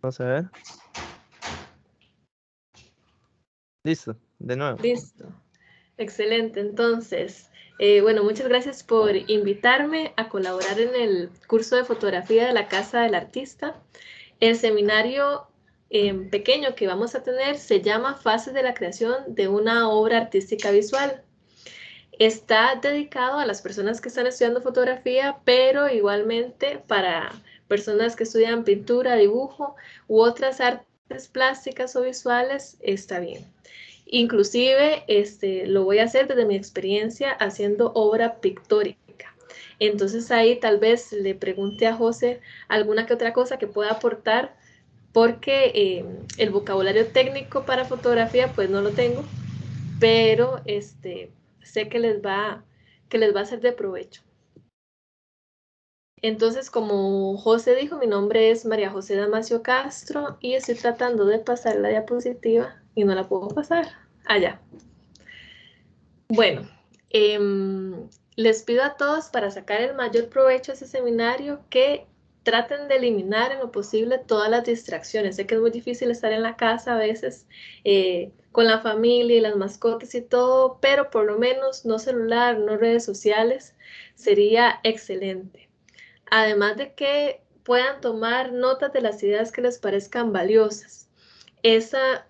Vamos a ver. Listo, de nuevo. Listo. Excelente. Entonces, bueno, muchas gracias por invitarme a colaborar en el curso de fotografía de la Casa del Artista. El seminario pequeño que vamos a tener se llama Fases de la creación de una obra artística visual. Está dedicado a las personas que están estudiando fotografía, pero igualmente para personas que estudian pintura, dibujo u otras artes plásticas o visuales, está bien. Inclusive lo voy a hacer desde mi experiencia haciendo obra pictórica. Entonces ahí tal vez le pregunte a José alguna que otra cosa que pueda aportar, porque el vocabulario técnico para fotografía pues no lo tengo, pero sé que les va a ser de provecho. Entonces, como José dijo, mi nombre es María José Damasio Castro y estoy tratando de pasar la diapositiva y no la puedo pasar. Allá. Bueno, les pido a todos para sacar el mayor provecho a ese seminario que traten de eliminar en lo posible todas las distracciones. Sé que es muy difícil estar en la casa a veces con la familia y las mascotas y todo, pero por lo menos no celular, no redes sociales, sería excelente. Además de que puedan tomar notas de las ideas que les parezcan valiosas. Esa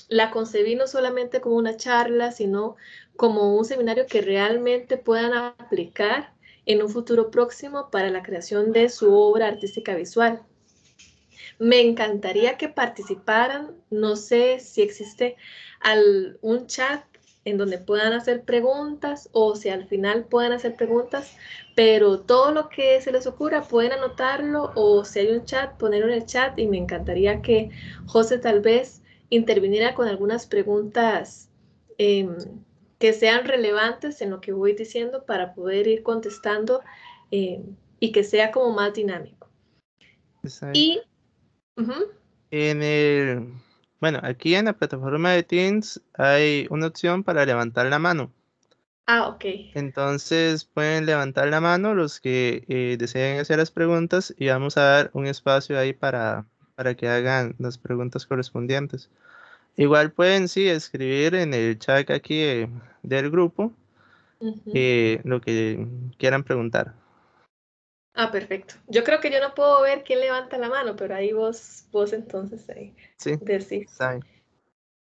la concebí no solamente como una charla, sino como un seminario que realmente puedan aplicar en un futuro próximo para la creación de su obra artística visual. Me encantaría que participaran, no sé si existe un chat en donde puedan hacer preguntas o si al final puedan hacer preguntas, pero todo lo que se les ocurra pueden anotarlo o si hay un chat, ponerlo en el chat y me encantaría que José tal vez interviniera con algunas preguntas eh, que sean relevantes en lo que voy diciendo para poder ir contestando eh, y que sea como más dinámico. Y En el, bueno, aquí en la plataforma de Teams hay una opción para levantar la mano. ok. Entonces pueden levantar la mano los que deseen hacer las preguntas y vamos a dar un espacio ahí para que hagan las preguntas correspondientes. Igual pueden, sí, escribir en el chat aquí del grupo lo que quieran preguntar. Perfecto. Yo creo que yo no puedo ver quién levanta la mano, pero ahí vos entonces ahí Sí, decís. está bien.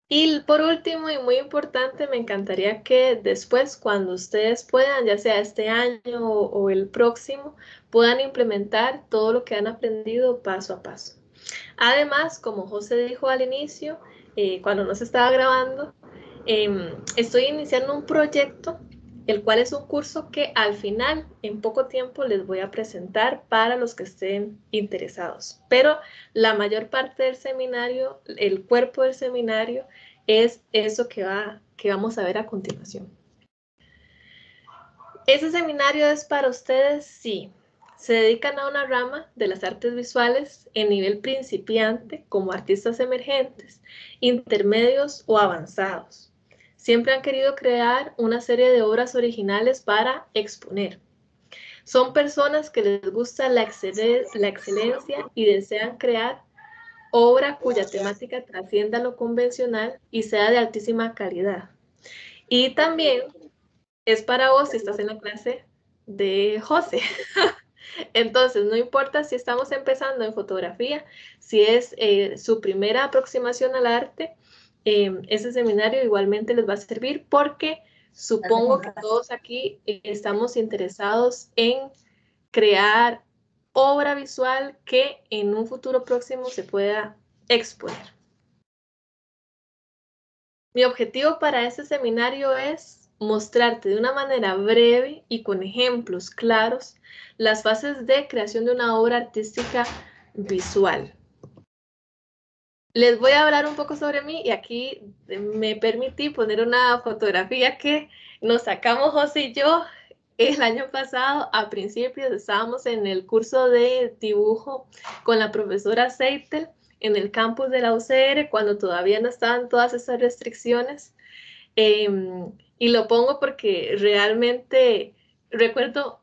Y por último y muy importante, me encantaría que después, cuando ustedes puedan, ya sea este año o el próximo, puedan implementar todo lo que han aprendido paso a paso. Además, como José dijo al inicio, cuando nos estaba grabando, estoy iniciando un proyecto, el cual es un curso que al final, en poco tiempo, les voy a presentar para los que estén interesados. Pero la mayor parte del seminario, el cuerpo del seminario, es eso que vamos a ver a continuación. ¿Ese seminario es para ustedes? Sí. Se dedican a una rama de las artes visuales en nivel principiante, como artistas emergentes, intermedios o avanzados. Siempre han querido crear una serie de obras originales para exponer. Son personas que les gusta la excelencia y desean crear obra cuya temática trascienda lo convencional y sea de altísima calidad. Y también es para vos si estás en la clase de José. Entonces, no importa si estamos empezando en fotografía, si es su primera aproximación al arte, ese seminario igualmente les va a servir porque supongo que todos aquí estamos interesados en crear obra visual que en un futuro próximo se pueda exponer. Mi objetivo para este seminario es mostrarte de una manera breve y con ejemplos claros las fases de creación de una obra artística visual. Les voy a hablar un poco sobre mí y aquí me permití poner una fotografía que nos sacamos José y yo el año pasado. A principios estábamos en el curso de dibujo con la profesora Seitel en el campus de la UCR cuando todavía no estaban todas esas restricciones. Y lo pongo porque realmente recuerdo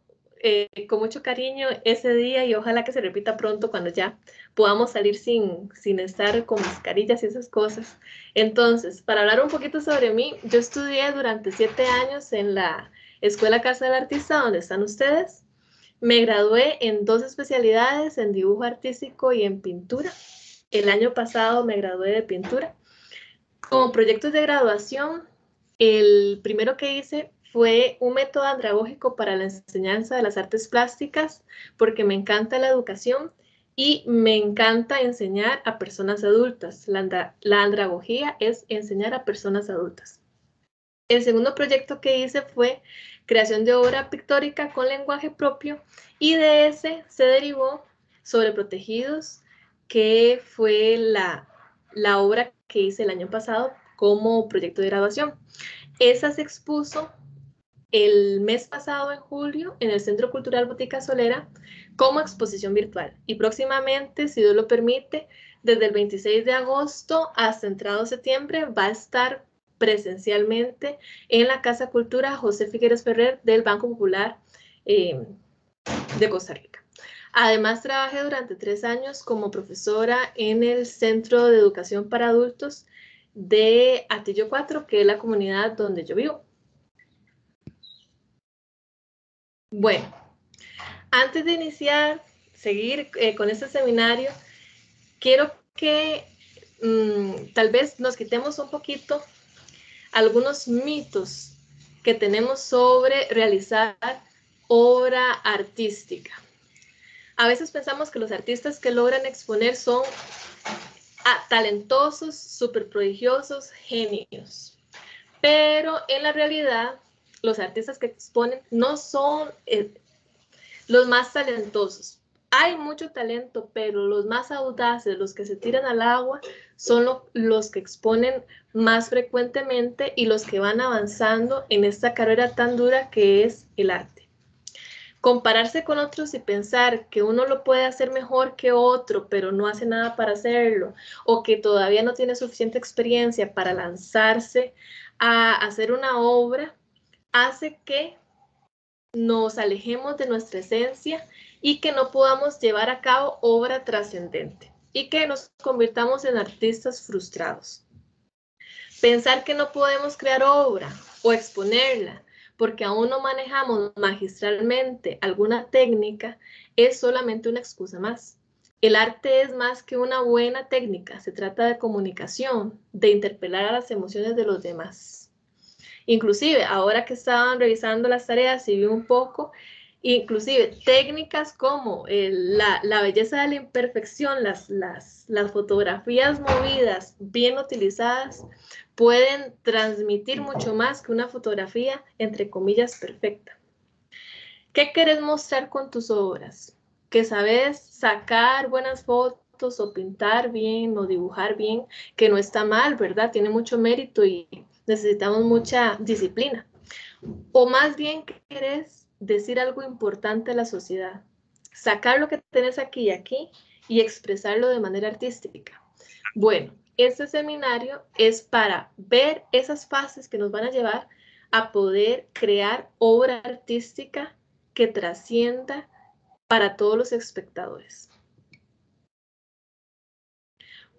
con mucho cariño ese día y ojalá que se repita pronto cuando ya podamos salir sin estar con mascarillas y esas cosas. Entonces, para hablar un poquito sobre mí, yo estudié durante 7 años en la Escuela Casa del Artista, donde están ustedes. Me gradué en 2 especialidades, en dibujo artístico y en pintura. El año pasado me gradué de pintura. Como proyectos de graduación, el primero que hice fue un método andragógico para la enseñanza de las artes plásticas, porque me encanta la educación y me encanta enseñar a personas adultas. La andragogía es enseñar a personas adultas. El segundo proyecto que hice fue creación de obra pictórica con lenguaje propio y de ese se derivó Sobre Protegidos, que fue la obra que hice el año pasado como proyecto de graduación. Esa se expuso el mes pasado, en julio, en el Centro Cultural Botica Solera como exposición virtual. Y próximamente, si Dios lo permite, desde el 26 de agosto hasta entrado septiembre, va a estar presencialmente en la Casa Cultura José Figueres Ferrer del Banco Popular de Costa Rica. Además, trabajé durante 3 años como profesora en el Centro de Educación para Adultos de Atillo 4, que es la comunidad donde yo vivo. Bueno, antes de iniciar, seguir con este seminario, quiero que tal vez nos quitemos un poquito algunos mitos que tenemos sobre realizar obra artística. A veces pensamos que los artistas que logran exponer son talentosos, súper prodigiosos, genios. Pero en la realidad, los artistas que exponen no son los más talentosos. Hay mucho talento, pero los más audaces, los que se tiran al agua, son los que exponen más frecuentemente y los que van avanzando en esta carrera tan dura que es el arte. Compararse con otros y pensar que uno lo puede hacer mejor que otro, pero no hace nada para hacerlo, o que todavía no tiene suficiente experiencia para lanzarse a hacer una obra, hace que nos alejemos de nuestra esencia y que no podamos llevar a cabo obra trascendente y que nos convirtamos en artistas frustrados. Pensar que no podemos crear obra o exponerla porque aún no manejamos magistralmente alguna técnica es solamente una excusa más. El arte es más que una buena técnica, se trata de comunicación, de interpelar a las emociones de los demás. Inclusive, ahora que estaban revisando las tareas y vi un poco, inclusive técnicas como la belleza de la imperfección, las fotografías movidas, bien utilizadas, pueden transmitir mucho más que una fotografía, entre comillas, perfecta. ¿Qué querés mostrar con tus obras? Que sabes sacar buenas fotos o pintar bien o dibujar bien, que no está mal, ¿verdad? Tiene mucho mérito y necesitamos mucha disciplina. O más bien querés decir algo importante a la sociedad, sacar lo que tenés aquí y aquí y expresarlo de manera artística. Bueno, este seminario es para ver esas fases que nos van a llevar a poder crear obra artística que trascienda para todos los espectadores.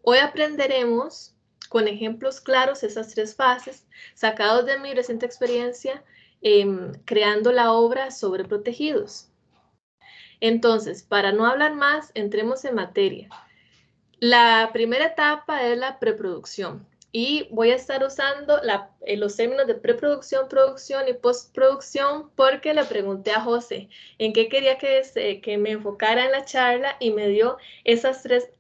Hoy aprenderemos con ejemplos claros esas 3 fases, sacados de mi reciente experiencia creando la obra Sobre Protegidos. Entonces, para no hablar más, entremos en materia. La primera etapa es la preproducción y voy a estar usando los términos de preproducción, producción y postproducción porque le pregunté a José en qué quería que me enfocara en la charla y me dio esas 3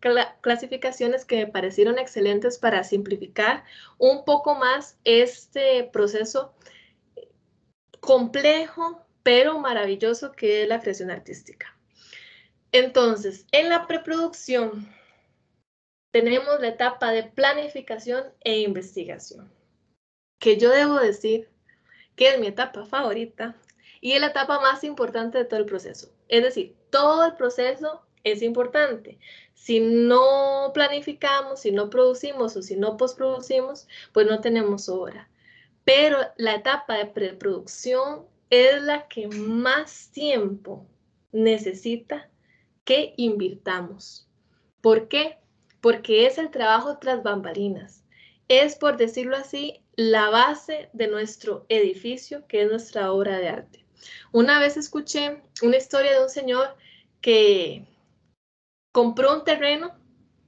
clasificaciones que me parecieron excelentes para simplificar un poco más este proceso complejo pero maravilloso que es la creación artística. Entonces, en la preproducción tenemos la etapa de planificación e investigación, que yo debo decir que es mi etapa favorita y es la etapa más importante de todo el proceso. Es decir, todo el proceso es importante. Si no planificamos, si no producimos o si no postproducimos, pues no tenemos obra. Pero la etapa de preproducción es la que más tiempo necesita que invirtamos. ¿Por qué? Porque es el trabajo tras bambalinas. Es, por decirlo así, la base de nuestro edificio, que es nuestra obra de arte. Una vez escuché una historia de un señor que compró un terreno,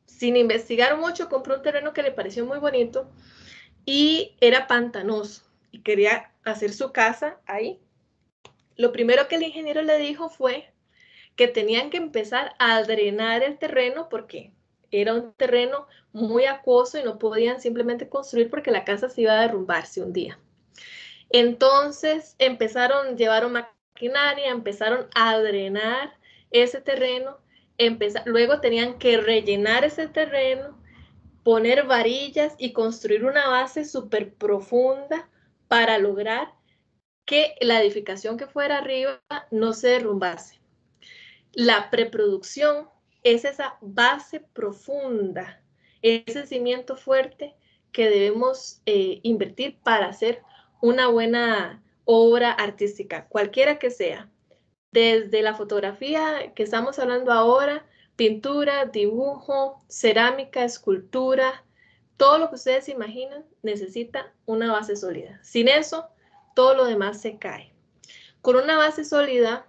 sin investigar mucho, compró un terreno que le pareció muy bonito y era pantanoso y quería hacer su casa ahí. Lo primero que el ingeniero le dijo fue que tenían que empezar a drenar el terreno porque era un terreno muy acuoso y no podían simplemente construir porque la casa se iba a derrumbarse un día. Entonces llevaron maquinaria, empezaron a drenar ese terreno, luego tenían que rellenar ese terreno, poner varillas y construir una base súper profunda para lograr que la edificación que fuera arriba no se derrumbase. La preproducción es esa base profunda, ese cimiento fuerte que debemos invertir para hacer una buena obra artística, cualquiera que sea. Desde la fotografía que estamos hablando ahora, pintura, dibujo, cerámica, escultura, todo lo que ustedes imaginan necesita una base sólida. Sin eso, todo lo demás se cae. Con una base sólida,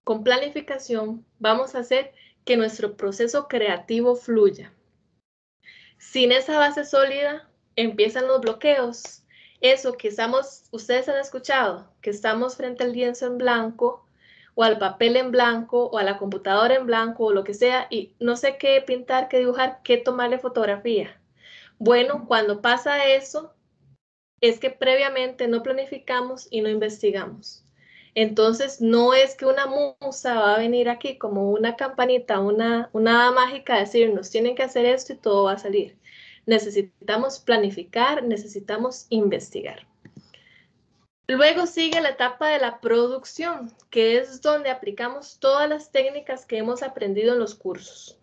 con planificación, vamos a hacer que nuestro proceso creativo fluya. Sin esa base sólida, empiezan los bloqueos. Eso que ustedes han escuchado, que estamos frente al lienzo en blanco, o al papel en blanco, o a la computadora en blanco, o lo que sea, y no sé qué pintar, qué dibujar, qué tomarle fotografía. Bueno, cuando pasa eso, es que previamente no planificamos y no investigamos. Entonces, no es que una musa va a venir aquí como una campanita, una hada mágica a decirnos, tienen que hacer esto y todo va a salir. Necesitamos planificar, necesitamos investigar. Luego sigue la etapa de la producción, que es donde aplicamos todas las técnicas que hemos aprendido en los cursos.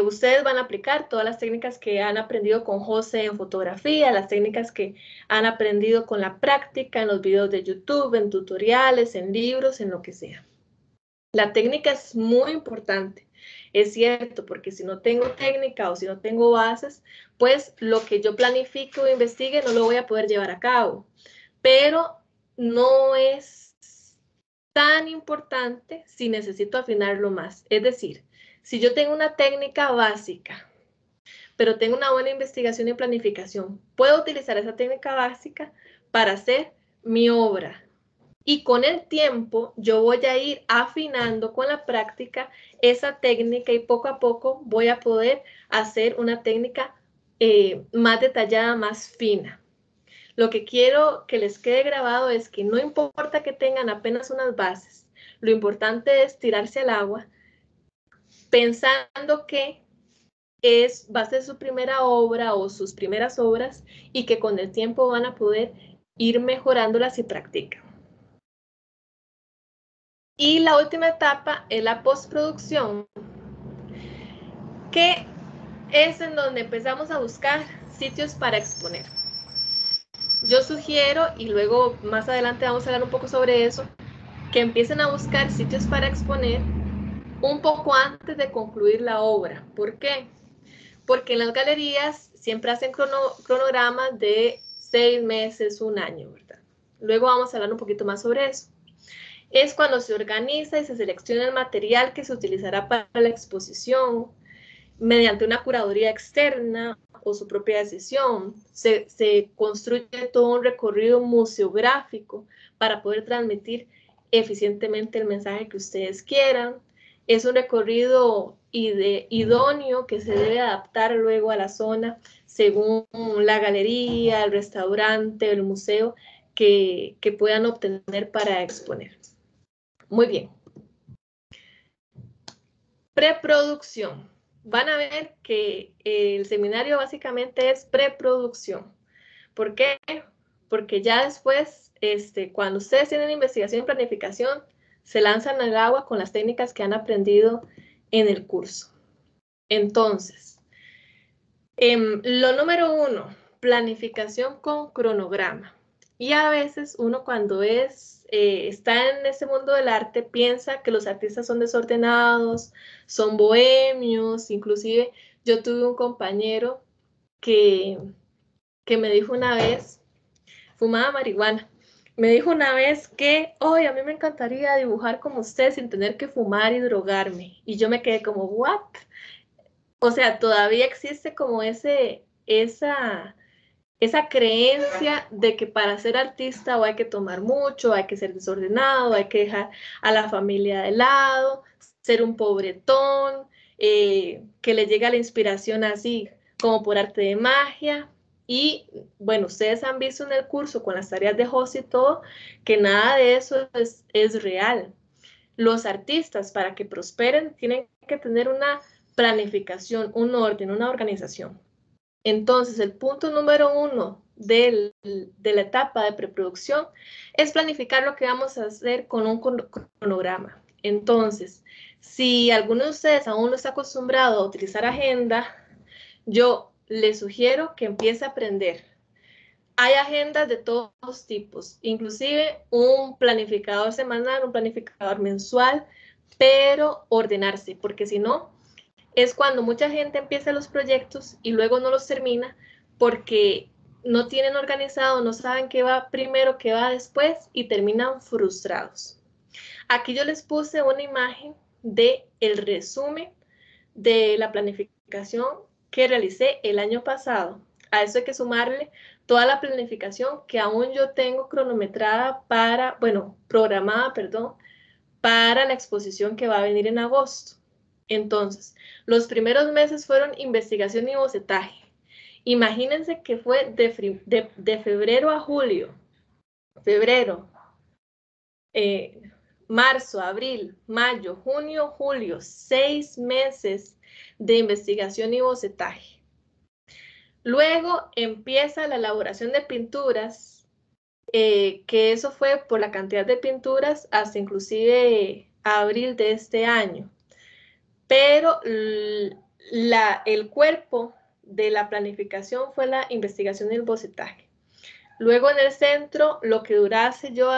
Ustedes van a aplicar todas las técnicas que han aprendido con José en fotografía, las técnicas que han aprendido con la práctica, en los videos de YouTube, en tutoriales, en libros, en lo que sea. La técnica es muy importante, es cierto, porque si no tengo técnica o si no tengo bases, pues lo que yo planifique o investigue no lo voy a poder llevar a cabo. Pero no es tan importante si necesito afinarlo más. Es decir, si yo tengo una técnica básica, pero tengo una buena investigación y planificación, puedo utilizar esa técnica básica para hacer mi obra. Y con el tiempo yo voy a ir afinando con la práctica esa técnica y poco a poco voy a poder hacer una técnica más detallada, más fina. Lo que quiero que les quede grabado es que no importa que tengan apenas unas bases, lo importante es tirarse al agua pensando que va a ser su primera obra o sus primeras obras y que con el tiempo van a poder ir mejorándolas si practican. Y la última etapa es la postproducción, que es en donde empezamos a buscar sitios para exponer. Yo sugiero, y luego más adelante vamos a hablar un poco sobre eso, que empiecen a buscar sitios para exponer un poco antes de concluir la obra. ¿Por qué? Porque en las galerías siempre hacen cronogramas de 6 meses, un año, ¿verdad? Luego vamos a hablar un poquito más sobre eso. Es cuando se organiza y se selecciona el material que se utilizará para la exposición mediante una curaduría externa o su propia decisión. Se construye todo un recorrido museográfico para poder transmitir eficientemente el mensaje que ustedes quieran. Es un recorrido idóneo que se debe adaptar luego a la zona según la galería, el restaurante, el museo que puedan obtener para exponer. Muy bien. Preproducción. Van a ver que el seminario básicamente es preproducción. ¿Por qué? Porque ya después, cuando ustedes tienen investigación y planificación, se lanzan al agua con las técnicas que han aprendido en el curso. Entonces, lo número 1, planificación con cronograma. Y a veces uno cuando está en ese mundo del arte piensa que los artistas son desordenados, son bohemios, inclusive yo tuve un compañero que, que me dijo una vez, fumaba marihuana, me dijo una vez que, hoy a mí me encantaría dibujar como usted sin tener que fumar y drogarme. Y yo me quedé como, ¿what? O sea, todavía existe como esa creencia de que para ser artista o hay que tomar mucho, hay que ser desordenado, hay que dejar a la familia de lado, ser un pobretón, que le llega la inspiración así como por arte de magia. Y bueno, ustedes han visto en el curso con las tareas de José y todo, que nada de eso es real. Los artistas, para que prosperen, tienen que tener una planificación, un orden, una organización. Entonces, el punto número 1 de la etapa de preproducción es planificar lo que vamos a hacer con un cronograma. Entonces, si alguno de ustedes aún no está acostumbrado a utilizar agenda, yo les sugiero que empiece a aprender. Hay agendas de todos tipos, inclusive un planificador semanal, un planificador mensual, pero ordenarse, porque si no, es cuando mucha gente empieza los proyectos y luego no los termina porque no tienen organizado, no saben qué va primero, qué va después y terminan frustrados. Aquí yo les puse una imagen de el resumen de la planificación que realicé el año pasado. A eso hay que sumarle toda la planificación que aún yo tengo cronometrada para, bueno, programada, perdón, para la exposición que va a venir en agosto. Entonces, los primeros meses fueron investigación y bocetaje. Imagínense que fue de febrero a julio, febrero, eh, marzo, abril, mayo, junio, julio, 6 meses de investigación y bocetaje. Luego empieza la elaboración de pinturas, que eso fue por la cantidad de pinturas hasta inclusive abril de este año. Pero el cuerpo de la planificación fue la investigación y el bocetaje. Luego en el centro, lo que durase yo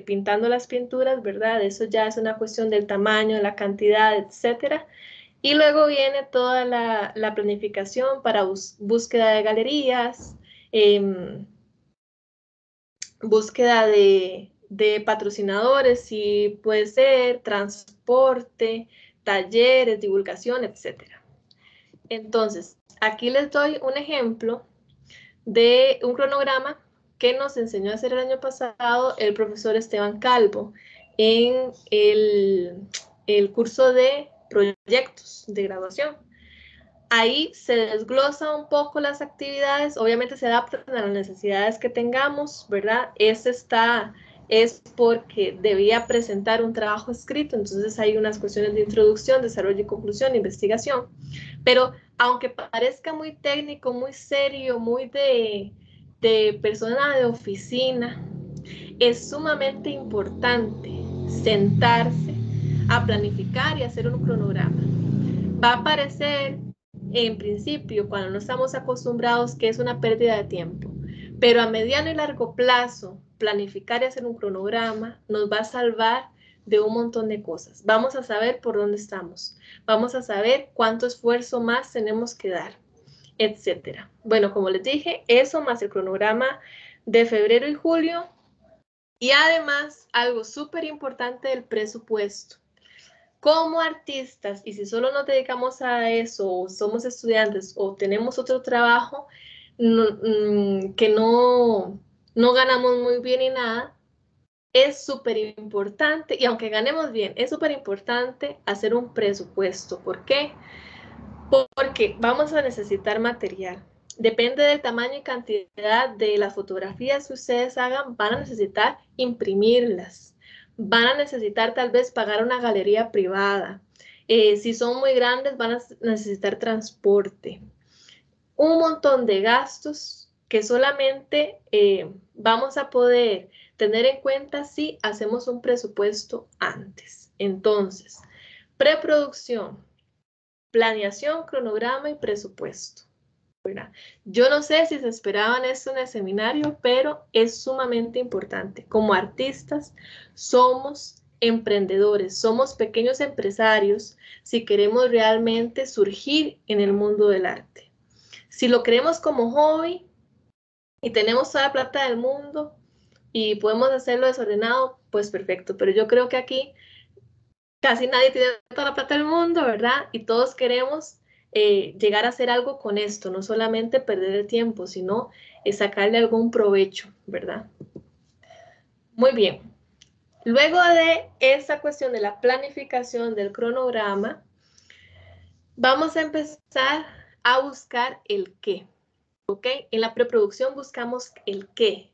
pintando las pinturas, ¿verdad? Eso ya es una cuestión del tamaño, de la cantidad, etcétera. Y luego viene toda la planificación para búsqueda de galerías, búsqueda de patrocinadores, si puede ser, transporte, talleres, divulgación, etcétera. Entonces, aquí les doy un ejemplo de un cronograma que nos enseñó a hacer el año pasado el profesor Esteban Calvo en el curso de proyectos de graduación. Ahí se desglosa un poco las actividades, obviamente se adaptan a las necesidades que tengamos, ¿verdad? Es porque debía presentar un trabajo escrito, entonces hay unas cuestiones de introducción, desarrollo y conclusión, investigación, pero aunque parezca muy técnico, muy serio, muy de persona de oficina, es sumamente importante sentarse a planificar y hacer un cronograma. Va a parecer, en principio, cuando no estamos acostumbrados, que es una pérdida de tiempo, pero a mediano y largo plazo, planificar y hacer un cronograma nos va a salvar de un montón de cosas. Vamos a saber por dónde estamos, vamos a saber cuánto esfuerzo más tenemos que dar, etcétera. Bueno, como les dije, eso más el cronograma de febrero y julio, y además algo súper importante del presupuesto. Como artistas, y si solo nos dedicamos a eso, o somos estudiantes, o tenemos otro trabajo que no ganamos muy bien y nada, es súper importante, y aunque ganemos bien, es súper importante hacer un presupuesto. ¿Por qué? Porque vamos a necesitar material. Depende del tamaño y cantidad de las fotografías que ustedes hagan, van a necesitar imprimirlas. Van a necesitar tal vez pagar una galería privada. Si son muy grandes, van a necesitar transporte. Un montón de gastos que solamente vamos a poder tener en cuenta si hacemos un presupuesto antes. Entonces, preproducción, planeación, cronograma y presupuesto. ¿verdad? Yo no sé si se esperaban esto en el seminario, pero es sumamente importante. Como artistas somos emprendedores, somos pequeños empresarios si queremos realmente surgir en el mundo del arte. Si lo queremos como hobby y tenemos toda la plata del mundo y podemos hacerlo desordenado, pues perfecto. Pero yo creo que aquí casi nadie tiene toda la plata del mundo, ¿verdad? Y todos queremos llegar a hacer algo con esto, no solamente perder el tiempo, sino sacarle algún provecho, ¿verdad? Muy bien. Luego de esa cuestión de la planificación del cronograma, vamos a empezar a buscar el qué, ¿ok? En la preproducción buscamos el qué.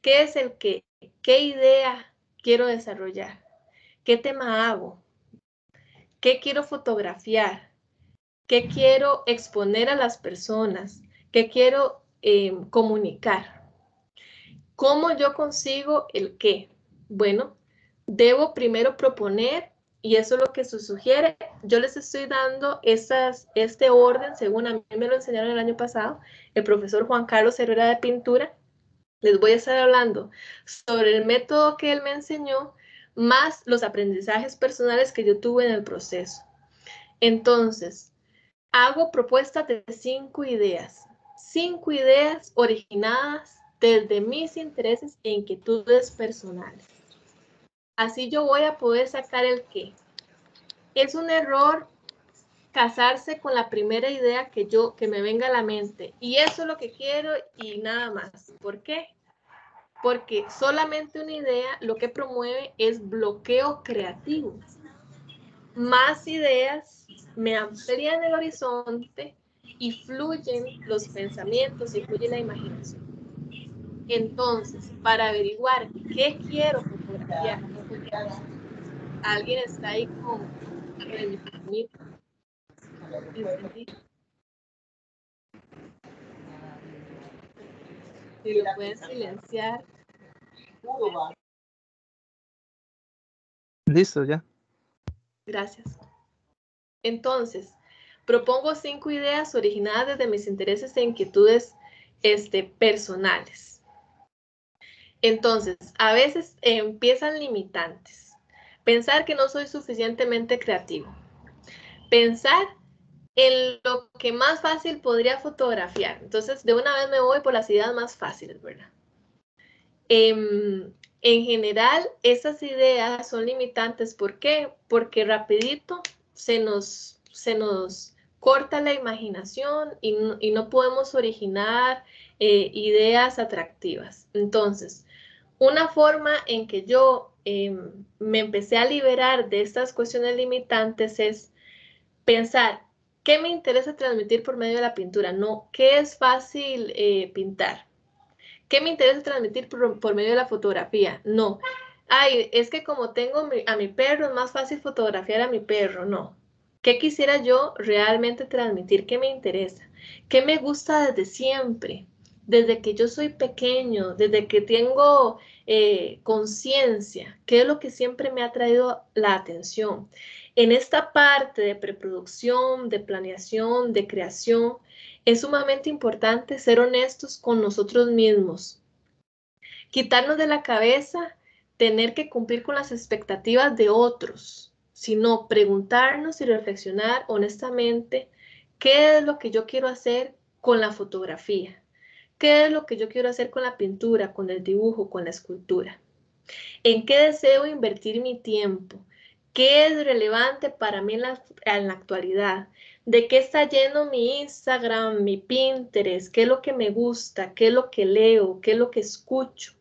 ¿Qué es el qué? ¿Qué idea quiero desarrollar? ¿Qué tema hago? ¿Qué quiero fotografiar? ¿Qué quiero exponer a las personas? ¿Qué quiero comunicar? ¿Cómo yo consigo el qué? Bueno, debo primero proponer, y eso es lo que se sugiere. Yo les estoy dando este orden, según a mí me lo enseñaron el año pasado, el profesor Juan Carlos Herrera de Pintura. Les voy a estar hablando sobre el método que él me enseñó, más los aprendizajes personales que yo tuve en el proceso. Entonces, hago propuestas de 5 ideas originadas desde mis intereses e inquietudes personales. Así yo voy a poder sacar el qué. Es un error casarse con la primera idea que me venga a la mente. Y eso es lo que quiero y nada más. ¿Por qué? Porque solamente una idea lo que promueve es bloqueo creativo. Más ideas me amplían el horizonte y fluyen los pensamientos y fluye la imaginación. Entonces, para averiguar qué quiero fotografiar, alguien está ahí con el microfonito. Si lo pueden silenciar. Listo, ya. Gracias. Entonces, propongo 5 ideas originadas desde mis intereses e inquietudes personales. Entonces, a veces empiezan limitantes. Pensar que no soy suficientemente creativo. Pensar en lo que más fácil podría fotografiar. Entonces, de una vez me voy por las ideas más fáciles, ¿verdad? En general, esas ideas son limitantes. ¿Por qué? Porque rapidito se nos corta la imaginación y no podemos originar ideas atractivas. Entonces, una forma en que yo me empecé a liberar de estas cuestiones limitantes es pensar, ¿qué me interesa transmitir por medio de la pintura? No, ¿qué es fácil pintar? ¿Qué me interesa transmitir por medio de la fotografía? No. Ay, es que como tengo a mi perro, es más fácil fotografiar a mi perro. No. ¿Qué quisiera yo realmente transmitir? ¿Qué me interesa? ¿Qué me gusta desde siempre? Desde que yo soy pequeño, desde que tengo conciencia, ¿qué es lo que siempre me ha traído la atención? En esta parte de preproducción, de planeación, de creación, es sumamente importante ser honestos con nosotros mismos, quitarnos de la cabeza tener que cumplir con las expectativas de otros, sino preguntarnos y reflexionar honestamente qué es lo que yo quiero hacer con la fotografía, qué es lo que yo quiero hacer con la pintura, con el dibujo, con la escultura, en qué deseo invertir mi tiempo, qué es relevante para mí en la actualidad, de qué está lleno mi Instagram, mi Pinterest, qué es lo que me gusta, qué es lo que leo, qué es lo que escucho.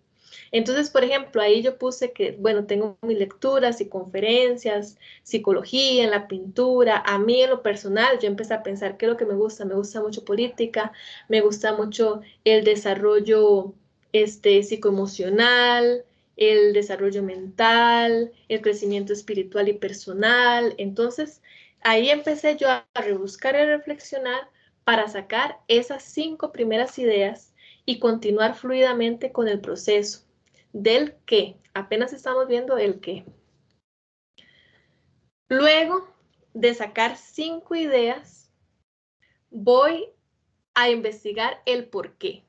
Entonces, por ejemplo, ahí yo puse que, bueno, tengo mis lecturas y conferencias, psicología en la pintura. A mí en lo personal, yo empecé a pensar qué es lo que me gusta mucho política, me gusta mucho el desarrollo psicoemocional, el desarrollo mental, el crecimiento espiritual y personal. Entonces, ahí empecé yo a rebuscar y reflexionar para sacar esas 5 primeras ideas y continuar fluidamente con el proceso del qué. Apenas estamos viendo el qué. Luego de sacar 5 ideas, voy a investigar el por qué.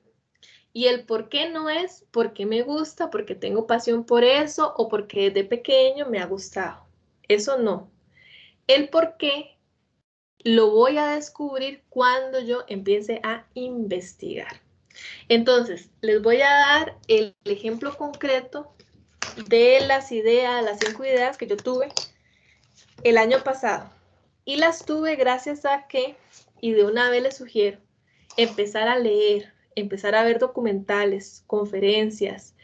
Y el por qué no es porque me gusta, porque tengo pasión por eso o porque desde pequeño me ha gustado. Eso no. El por qué lo voy a descubrir cuando yo empiece a investigar. Entonces, les voy a dar el ejemplo concreto de las 5 ideas que yo tuve el año pasado. Y las tuve gracias a que, y de una vez les sugiero, empezar a leer, empezar a ver documentales, conferencias,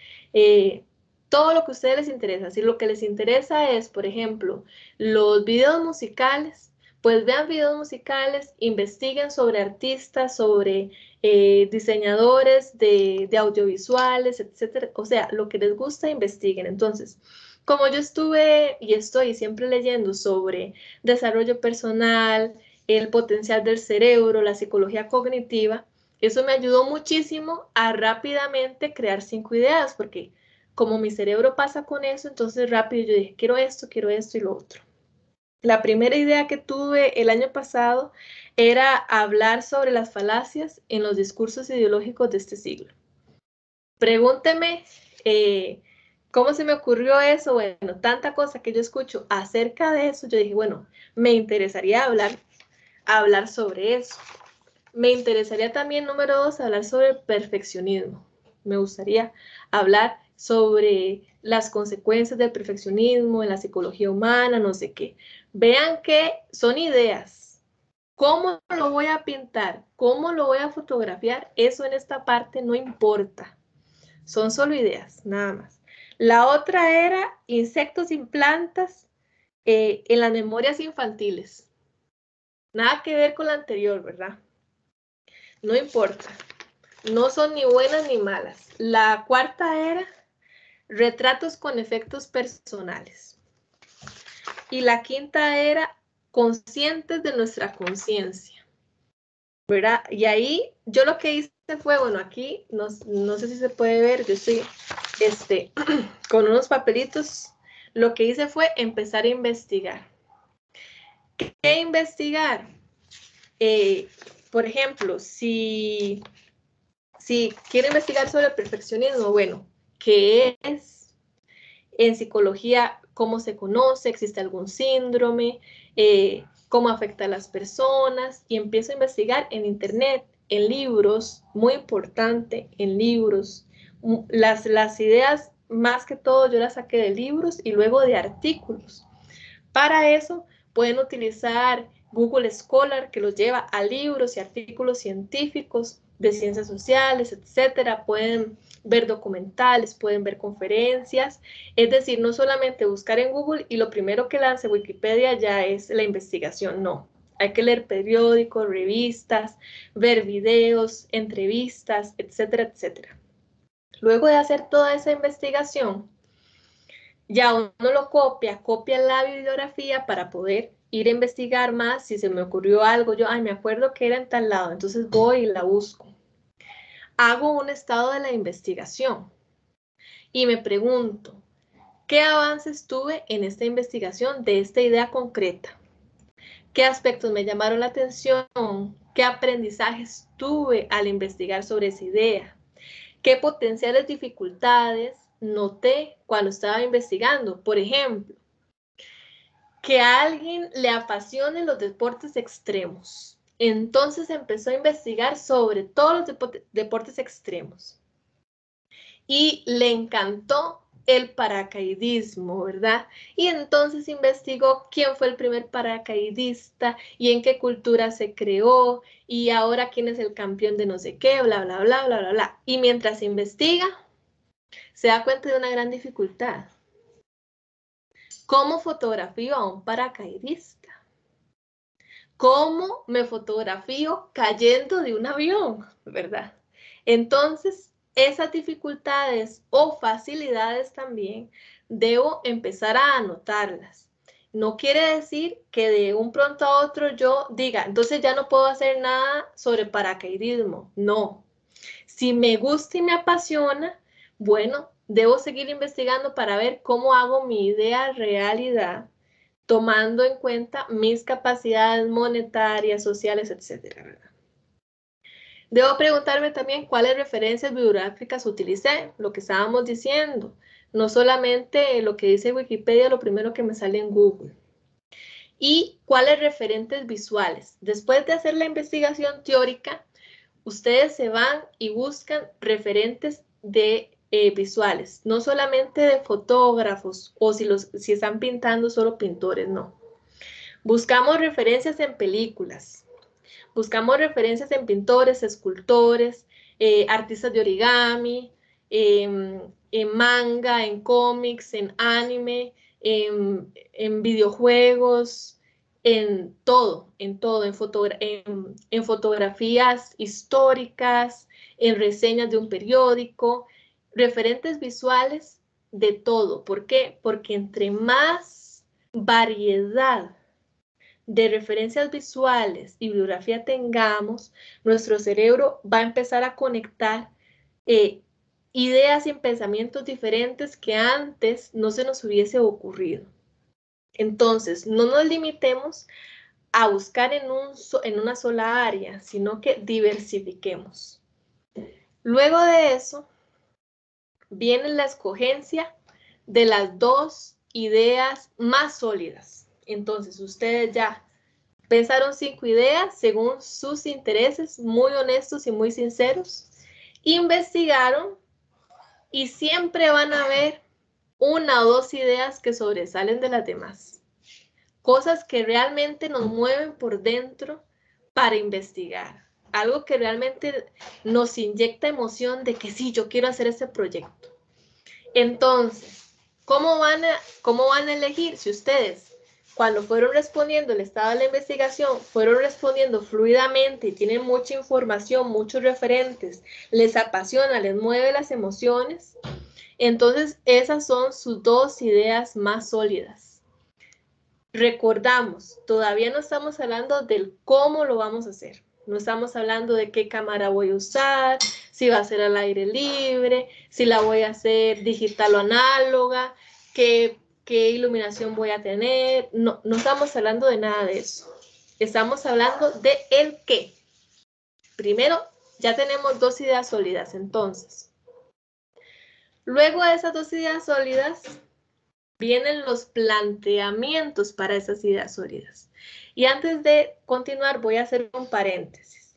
todo lo que a ustedes les interesa. Si lo que les interesa es, por ejemplo, los videos musicales, pues vean videos musicales, investiguen sobre artistas, sobre diseñadores de audiovisuales, etcétera. O sea, lo que les gusta, investiguen. Entonces, como yo estuve y estoy siempre leyendo sobre desarrollo personal, el potencial del cerebro, la psicología cognitiva, eso me ayudó muchísimo a rápidamente crear 5 ideas, porque como mi cerebro pasa con eso, entonces rápido yo dije, quiero esto y lo otro. La primera idea que tuve el año pasado era hablar sobre las falacias en los discursos ideológicos de este siglo. Pregúnteme cómo se me ocurrió eso. Bueno, tanta cosa que yo escucho acerca de eso, yo dije, bueno, me interesaría hablar sobre eso. Me interesaría también, número 2, hablar sobre el perfeccionismo. Me gustaría hablar sobre las consecuencias del perfeccionismo en la psicología humana, no sé qué. Vean que son ideas. ¿Cómo lo voy a pintar? ¿Cómo lo voy a fotografiar? Eso en esta parte no importa. Son solo ideas, nada más. La otra era insectos y plantas en las memorias infantiles. Nada que ver con la anterior, ¿verdad? No importa. No son ni buenas ni malas. La cuarta era retratos con efectos personales. Y la quinta era conscientes de nuestra conciencia, ¿verdad? Y ahí yo lo que hice fue, bueno, aquí no sé si se puede ver, yo estoy con unos papelitos. Lo que hice fue empezar a investigar. ¿Qué investigar? Por ejemplo, si quiero investigar sobre el perfeccionismo, bueno, ¿qué es? En psicología, ¿cómo se conoce? ¿Existe algún síndrome? ¿Cómo afecta a las personas? Y empiezo a investigar en internet, en libros, muy importante, en libros. Las ideas, más que todo, yo las saqué de libros y luego de artículos. Para eso, pueden utilizar Google Scholar, que los lleva a libros y artículos científicos de ciencias sociales, etcétera. Pueden ver documentales, pueden ver conferencias. Es decir, no solamente buscar en Google y lo primero que lance Wikipedia ya es la investigación, no. Hay que leer periódicos, revistas, ver videos, entrevistas, etcétera, etcétera. Luego de hacer toda esa investigación, ya uno lo copia la bibliografía para poder ir a investigar más. Si se me ocurrió algo, yo, me acuerdo que era en tal lado, entonces voy y la busco. Hago un estado de la investigación y me pregunto, ¿qué avances tuve en esta investigación de esta idea concreta? ¿Qué aspectos me llamaron la atención? ¿Qué aprendizajes tuve al investigar sobre esa idea? ¿Qué potenciales dificultades noté cuando estaba investigando? Por ejemplo, que a alguien le apasionen los deportes extremos. Entonces empezó a investigar sobre todos los deportes extremos. Y le encantó el paracaidismo, ¿verdad? Y entonces investigó quién fue el primer paracaidista y en qué cultura se creó y ahora quién es el campeón de no sé qué, bla, bla, bla, bla, bla, bla. Y mientras investiga, se da cuenta de una gran dificultad. ¿Cómo fotografío a un paracaidista? ¿Cómo me fotografío cayendo de un avión? ¿Verdad? Entonces, esas dificultades o facilidades también debo empezar a anotarlas. No quiere decir que de un pronto a otro yo diga, entonces ya no puedo hacer nada sobre paracaidismo. No. Si me gusta y me apasiona, bueno, debo seguir investigando para ver cómo hago mi idea realidad, tomando en cuenta mis capacidades monetarias, sociales, etcétera, ¿verdad? Debo preguntarme también cuáles referencias bibliográficas utilicé, lo que estábamos diciendo. No solamente lo que dice Wikipedia, lo primero que me sale en Google. Y cuáles referentes visuales. Después de hacer la investigación teórica, ustedes se van y buscan referentes de visuales, no solamente de fotógrafos o si están pintando solo pintores, no. Buscamos referencias en películas, buscamos referencias en pintores, escultores, artistas de origami, en manga, en cómics, en anime, en videojuegos, en todo, en fotografías históricas, en reseñas de un periódico, referentes visuales de todo. ¿Por qué? Porque entre más variedad de referencias visuales y bibliografía tengamos, nuestro cerebro va a empezar a conectar ideas y pensamientos diferentes que antes no se nos hubiese ocurrido. Entonces, no nos limitemos a buscar en una sola área, sino que diversifiquemos. Luego de eso, viene la escogencia de las dos ideas más sólidas. Entonces, ustedes ya pensaron 5 ideas según sus intereses, muy honestos y muy sinceros. Investigaron y siempre van a ver una o dos ideas que sobresalen de las demás. Cosas que realmente nos mueven por dentro para investigar. Algo que realmente nos inyecta emoción de que sí, yo quiero hacer este proyecto. Entonces, ¿cómo van a elegir? Si ustedes, cuando fueron respondiendo el estado de la investigación, fueron respondiendo fluidamente y tienen mucha información, muchos referentes, les apasiona, les mueve las emociones, entonces esas son sus dos ideas más sólidas. Recordamos, todavía no estamos hablando del cómo lo vamos a hacer. No estamos hablando de qué cámara voy a usar, si va a ser al aire libre, si la voy a hacer digital o análoga, qué iluminación voy a tener. No, no estamos hablando de nada de eso. Estamos hablando de el qué. Primero, ya tenemos dos ideas sólidas, entonces. Luego de esas dos ideas sólidas, vienen los planteamientos para esas ideas sólidas. Y antes de continuar, voy a hacer un paréntesis.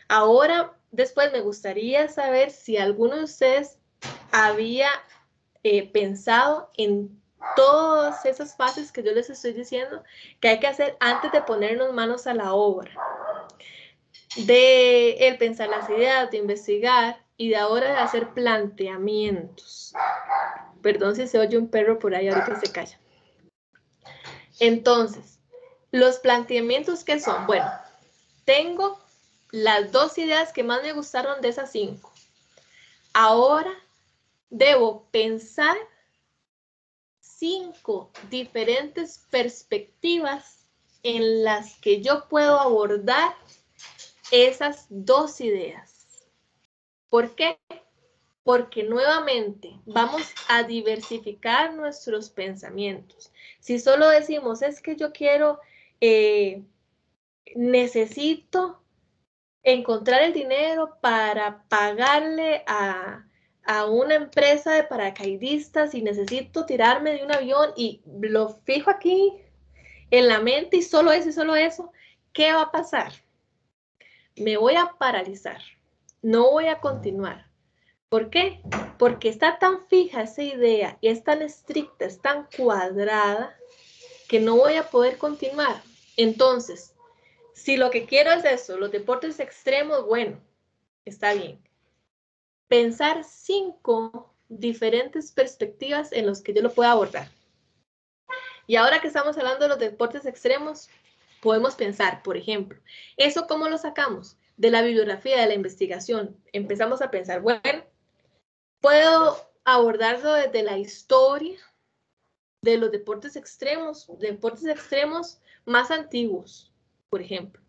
Ahora, después me gustaría saber si alguno de ustedes había pensado en todas esas fases que yo les estoy diciendo que hay que hacer antes de ponernos manos a la obra. De el pensar las ideas, de investigar y de ahora de hacer planteamientos. Perdón si se oye un perro por ahí, ahorita se calla. Entonces, los planteamientos que son, bueno, tengo las dos ideas que más me gustaron de esas 5. Ahora debo pensar 5 diferentes perspectivas en las que yo puedo abordar esas dos ideas. ¿Por qué? Porque nuevamente vamos a diversificar nuestros pensamientos. Si solo decimos, es que yo quiero, necesito encontrar el dinero para pagarle a una empresa de paracaidistas y necesito tirarme de un avión y lo fijo aquí en la mente y solo eso, ¿qué va a pasar? Me voy a paralizar, no voy a continuar. ¿Por qué? Porque está tan fija esa idea y es tan estricta, es tan cuadrada que no voy a poder continuar. Entonces, si lo que quiero es eso, los deportes extremos, bueno, está bien. Pensar 5 diferentes perspectivas en las que yo lo pueda abordar. Y ahora que estamos hablando de los deportes extremos, podemos pensar, por ejemplo, ¿eso cómo lo sacamos? De la bibliografía, de la investigación. Empezamos a pensar, bueno, puedo abordarlo desde la historia de los deportes extremos más antiguos, por ejemplo.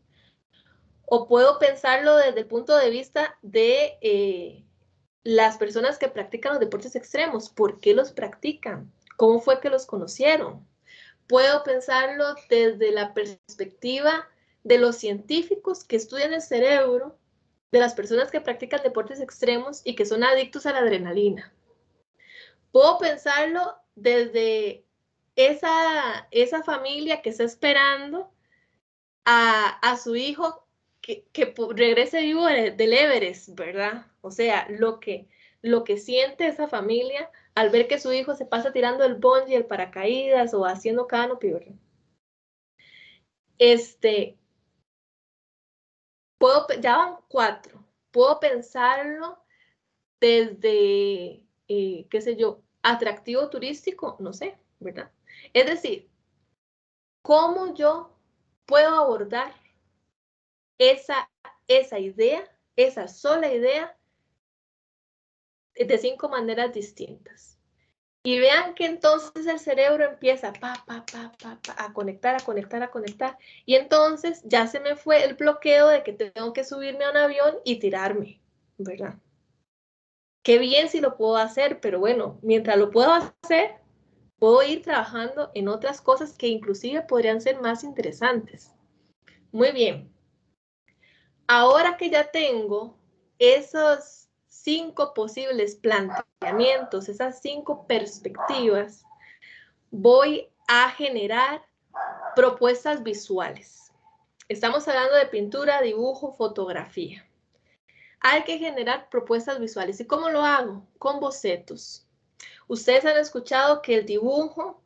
O puedo pensarlo desde el punto de vista de las personas que practican los deportes extremos. ¿Por qué los practican? ¿Cómo fue que los conocieron? Puedo pensarlo desde la perspectiva de los científicos que estudian el cerebro de las personas que practican deportes extremos y que son adictos a la adrenalina. Puedo pensarlo desde esa familia que está esperando a su hijo que regrese vivo del Everest, ¿verdad? O sea, lo que siente esa familia al ver que su hijo se pasa tirando el bungee, el paracaídas o haciendo canopy, ¿verdad? Ya van 4. Puedo pensarlo desde, qué sé yo, atractivo turístico, no sé, ¿verdad? Es decir, ¿cómo yo puedo abordar esa idea, esa sola idea, de 5 maneras distintas? Y vean que entonces el cerebro empieza a conectar, a conectar, a conectar. Y entonces ya se me fue el bloqueo de que tengo que subirme a un avión y tirarme, ¿verdad? Qué bien si lo puedo hacer, pero bueno, mientras lo puedo hacer, puedo ir trabajando en otras cosas que inclusive podrían ser más interesantes. Muy bien. Ahora que ya tengo esos 5 posibles planteamientos, esas 5 perspectivas, voy a generar propuestas visuales. Estamos hablando de pintura, dibujo, fotografía. Hay que generar propuestas visuales. ¿Y cómo lo hago? Con bocetos. Ustedes han escuchado que el dibujo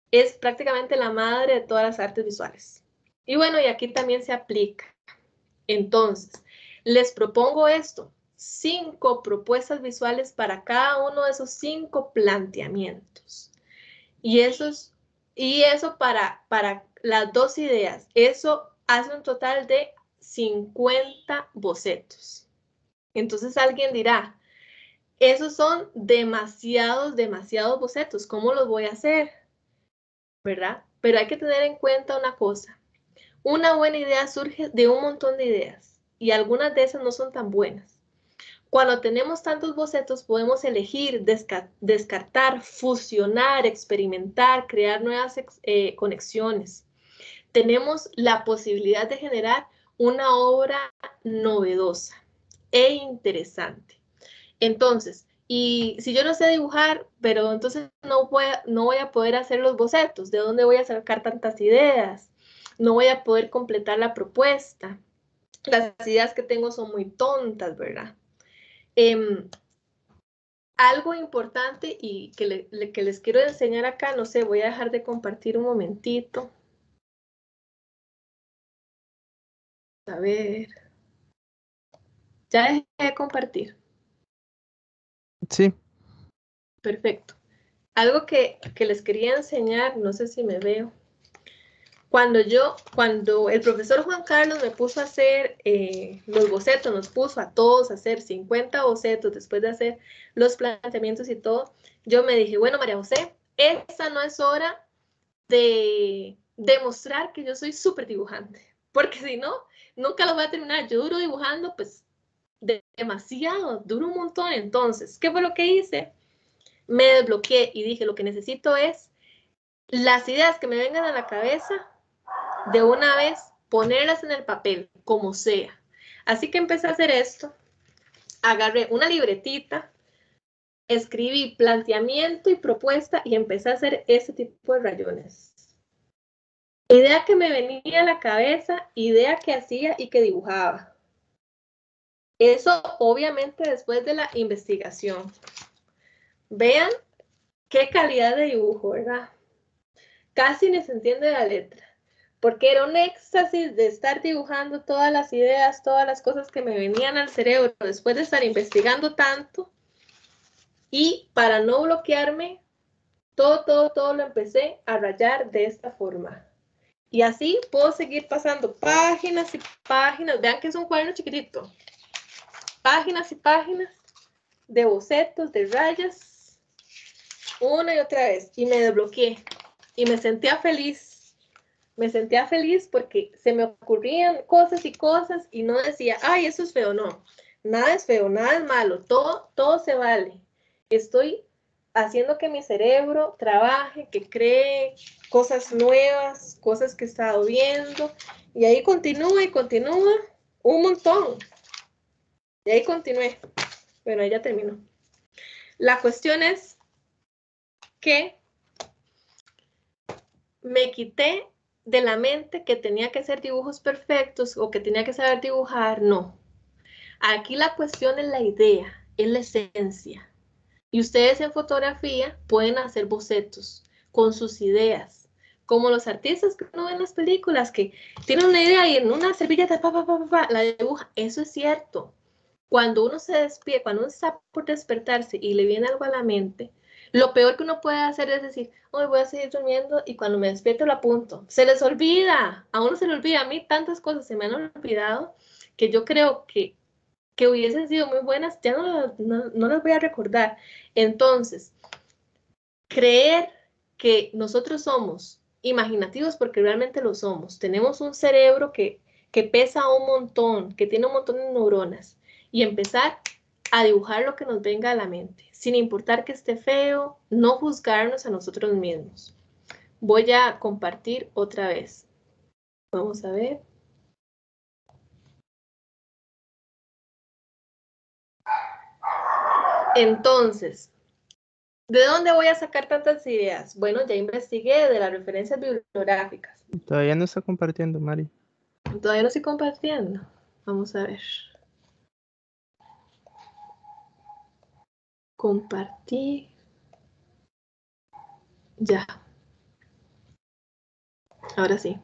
es prácticamente la madre de todas las artes visuales. Y bueno, y aquí también se aplica. Entonces, les propongo esto, 5 propuestas visuales para cada uno de esos 5 planteamientos. Y eso para las 2 ideas. Eso hace un total de 50 bocetos. Entonces alguien dirá, esos son demasiados bocetos. ¿Cómo los voy a hacer? ¿Verdad? Pero hay que tener en cuenta una cosa. Una buena idea surge de un montón de ideas y algunas de esas no son tan buenas. Cuando tenemos tantos bocetos podemos elegir, descartar, fusionar, experimentar, crear nuevas conexiones. Tenemos la posibilidad de generar una obra novedosa e interesante. Entonces, y si yo no sé dibujar, pero entonces no voy a poder hacer los bocetos, ¿de dónde voy a sacar tantas ideas? No voy a poder completar la propuesta. Las ideas que tengo son muy tontas, ¿verdad? Algo importante y que les quiero enseñar acá, no sé, voy a dejar de compartir un momentito. A ver. Ya dejé de compartir. Sí. Perfecto. Algo que les quería enseñar, no sé si me veo. Cuando el profesor Juan Carlos me puso a hacer los bocetos, nos puso a todos a hacer 50 bocetos después de hacer los planteamientos y todo, yo me dije, bueno, María José, esta no es hora de demostrar que yo soy súper dibujante, porque si no, nunca lo voy a terminar. Yo duro dibujando, pues, demasiado, duro un montón. Entonces, ¿qué fue lo que hice? Me desbloqueé y dije, lo que necesito es las ideas que me vengan a la cabeza, de una vez ponerlas en el papel, como sea. Así que empecé a hacer esto. Agarré una libretita, escribí planteamiento y propuesta y empecé a hacer ese tipo de rayones. Idea que me venía a la cabeza, idea que hacía y que dibujaba. Eso obviamente después de la investigación. Vean qué calidad de dibujo, ¿verdad? Casi ni se entiende la letra, porque era un éxtasis de estar dibujando todas las ideas, todas las cosas que me venían al cerebro después de estar investigando tanto. Y para no bloquearme, todo lo empecé a rayar de esta forma. Y así puedo seguir pasando páginas y páginas. Vean que es un cuaderno chiquitito. Páginas y páginas de bocetos, de rayas, una y otra vez. Y me desbloqueé. Y me sentía feliz. Me sentía feliz porque se me ocurrían cosas y cosas y no decía, ay, eso es feo. No, nada es feo, nada es malo. Todo se vale. Estoy haciendo que mi cerebro trabaje, que cree cosas nuevas, cosas que he estado viendo. Y ahí continúa y continúa un montón. Y ahí continué. Bueno, ahí ya terminó. La cuestión es que me quité de la mente que tenía que hacer dibujos perfectos o que tenía que saber dibujar. No. Aquí la cuestión es la idea, es la esencia. Y ustedes en fotografía pueden hacer bocetos con sus ideas, como los artistas que uno ve en las películas, que tienen una idea y en una servilleta la dibuja. Eso es cierto. Cuando uno se despierta, cuando uno está por despertarse y le viene algo a la mente, lo peor que uno puede hacer es decir, hoy voy a seguir durmiendo y cuando me despierto lo apunto. Se les olvida, a uno se le olvida, a mí tantas cosas se me han olvidado que yo creo que hubiesen sido muy buenas, ya no las voy a recordar. Entonces, creer que nosotros somos imaginativos porque realmente lo somos. Tenemos un cerebro que pesa un montón, que tiene un montón de neuronas y empezar a dibujar lo que nos venga a la mente, sin importar que esté feo, no juzgarnos a nosotros mismos. Voy a compartir otra vez. Vamos a ver. Entonces, ¿de dónde voy a sacar tantas ideas? Bueno, ya investigué de las referencias bibliográficas. Todavía no está compartiendo, Mari. Todavía no estoy compartiendo. Vamos a ver. Compartir. Ya. Ahora sí.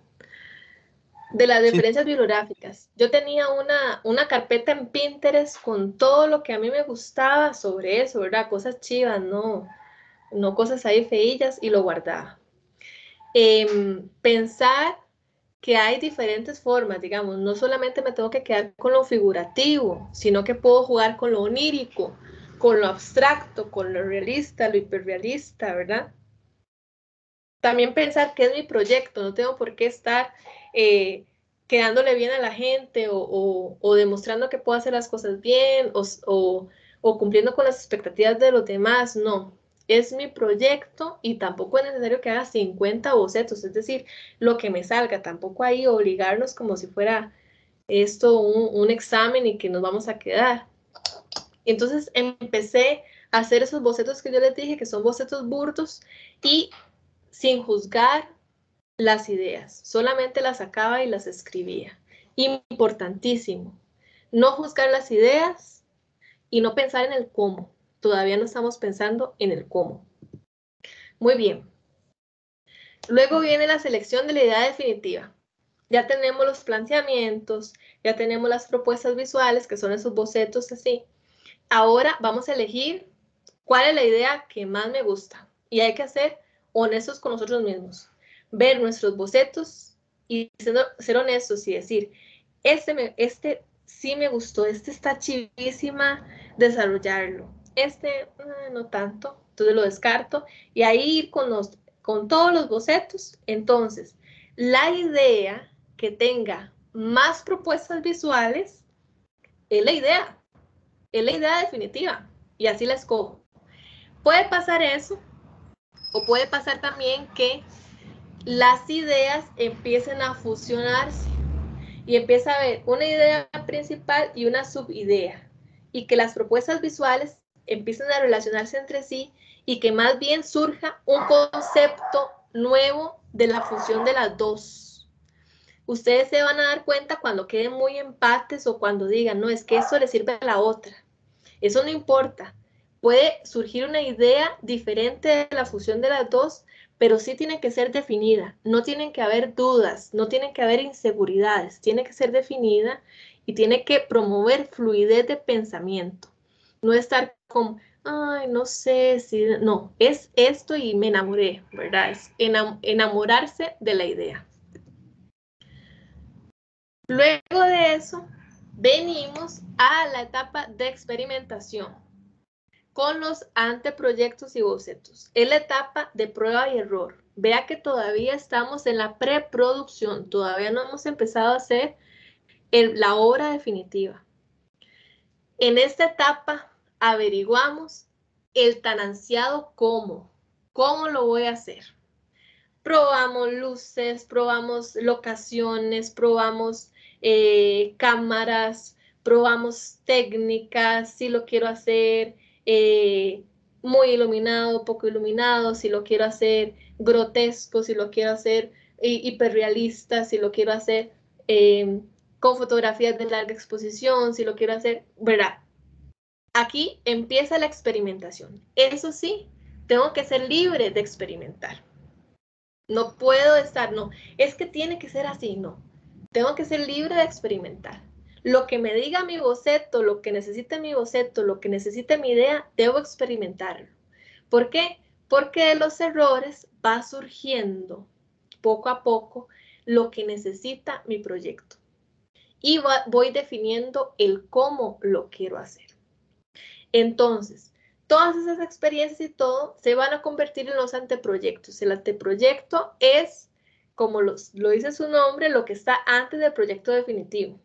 De las Sí. referencias bibliográficas. Yo tenía una carpeta en Pinterest con todo lo que a mí me gustaba sobre eso, ¿verdad? Cosas chivas, no cosas ahí feillas, y lo guardaba. Pensar que hay diferentes formas, digamos, no solamente me tengo que quedar con lo figurativo, sino que puedo jugar con lo onírico, con lo abstracto, con lo realista, lo hiperrealista, ¿verdad? También pensar que es mi proyecto, no tengo por qué estar quedándole bien a la gente o demostrando que puedo hacer las cosas bien o cumpliendo con las expectativas de los demás, no. Es mi proyecto y tampoco es necesario que haga 50 bocetos, es decir, lo que me salga, tampoco ahí obligarnos como si fuera esto un examen y que nos vamos a quedar. Entonces empecé a hacer esos bocetos que yo les dije, que son bocetos burdos y sin juzgar las ideas, solamente las sacaba y las escribía. Importantísimo, no juzgar las ideas y no pensar en el cómo. Todavía no estamos pensando en el cómo. Muy bien. Luego viene la selección de la idea definitiva. Ya tenemos los planteamientos, ya tenemos las propuestas visuales, que son esos bocetos así. Ahora vamos a elegir cuál es la idea que más me gusta. Y hay que ser honestos con nosotros mismos. Ver nuestros bocetos y ser honestos y decir, este sí me gustó, este está chivísima desarrollarlo. Este no tanto, entonces lo descarto. Y ahí ir con todos los bocetos. Entonces, la idea que tenga más propuestas visuales es la idea definitiva y así la escojo. Puede pasar eso o puede pasar también que las ideas empiecen a fusionarse y empieza a haber una idea principal y una subidea y que las propuestas visuales empiecen a relacionarse entre sí y que más bien surja un concepto nuevo de la fusión de las dos. Ustedes se van a dar cuenta cuando queden muy empates o cuando digan, no, es que esto le sirve a la otra. Eso no importa. Puede surgir una idea diferente de la fusión de las dos, pero sí tiene que ser definida. No tienen que haber dudas, no tienen que haber inseguridades. Tiene que ser definida y tiene que promover fluidez de pensamiento. No estar con, ay, no sé si, no, es esto y me enamoré, ¿verdad? Es enamorarse de la idea. Luego de eso, venimos a la etapa de experimentación con los anteproyectos y bocetos. Es la etapa de prueba y error. Vea que todavía estamos en la preproducción, todavía no hemos empezado a hacer la obra definitiva. En esta etapa averiguamos el tan ansiado cómo lo voy a hacer. Probamos luces, probamos locaciones, probamos cámaras, probamos técnicas, si lo quiero hacer muy iluminado, poco iluminado, si lo quiero hacer grotesco, si lo quiero hacer hiperrealista, si lo quiero hacer con fotografías de larga exposición, si lo quiero hacer, ¿verdad? Aquí empieza la experimentación. Eso sí, tengo que ser libre de experimentar. No puedo estar, no, es que tiene que ser así, no. Tengo que ser libre de experimentar. Lo que me diga mi boceto, lo que necesite mi boceto, lo que necesite mi idea, debo experimentarlo. ¿Por qué? Porque de los errores va surgiendo poco a poco lo que necesita mi proyecto. Y voy definiendo el cómo lo quiero hacer. Entonces, todas esas experiencias y todo se van a convertir en los anteproyectos. El anteproyecto es, como lo dice su nombre, lo que está antes del proyecto definitivo.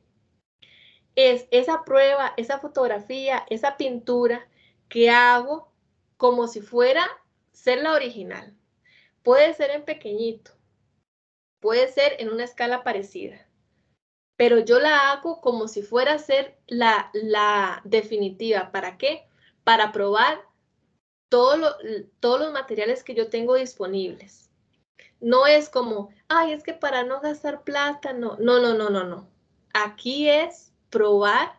Es esa prueba, esa fotografía, esa pintura que hago como si fuera ser la original. Puede ser en pequeñito, puede ser en una escala parecida, pero yo la hago como si fuera a ser la definitiva. ¿Para qué? Para probar todos los materiales que yo tengo disponibles. No es como, ay, es que para no gastar plata, no. Aquí es probar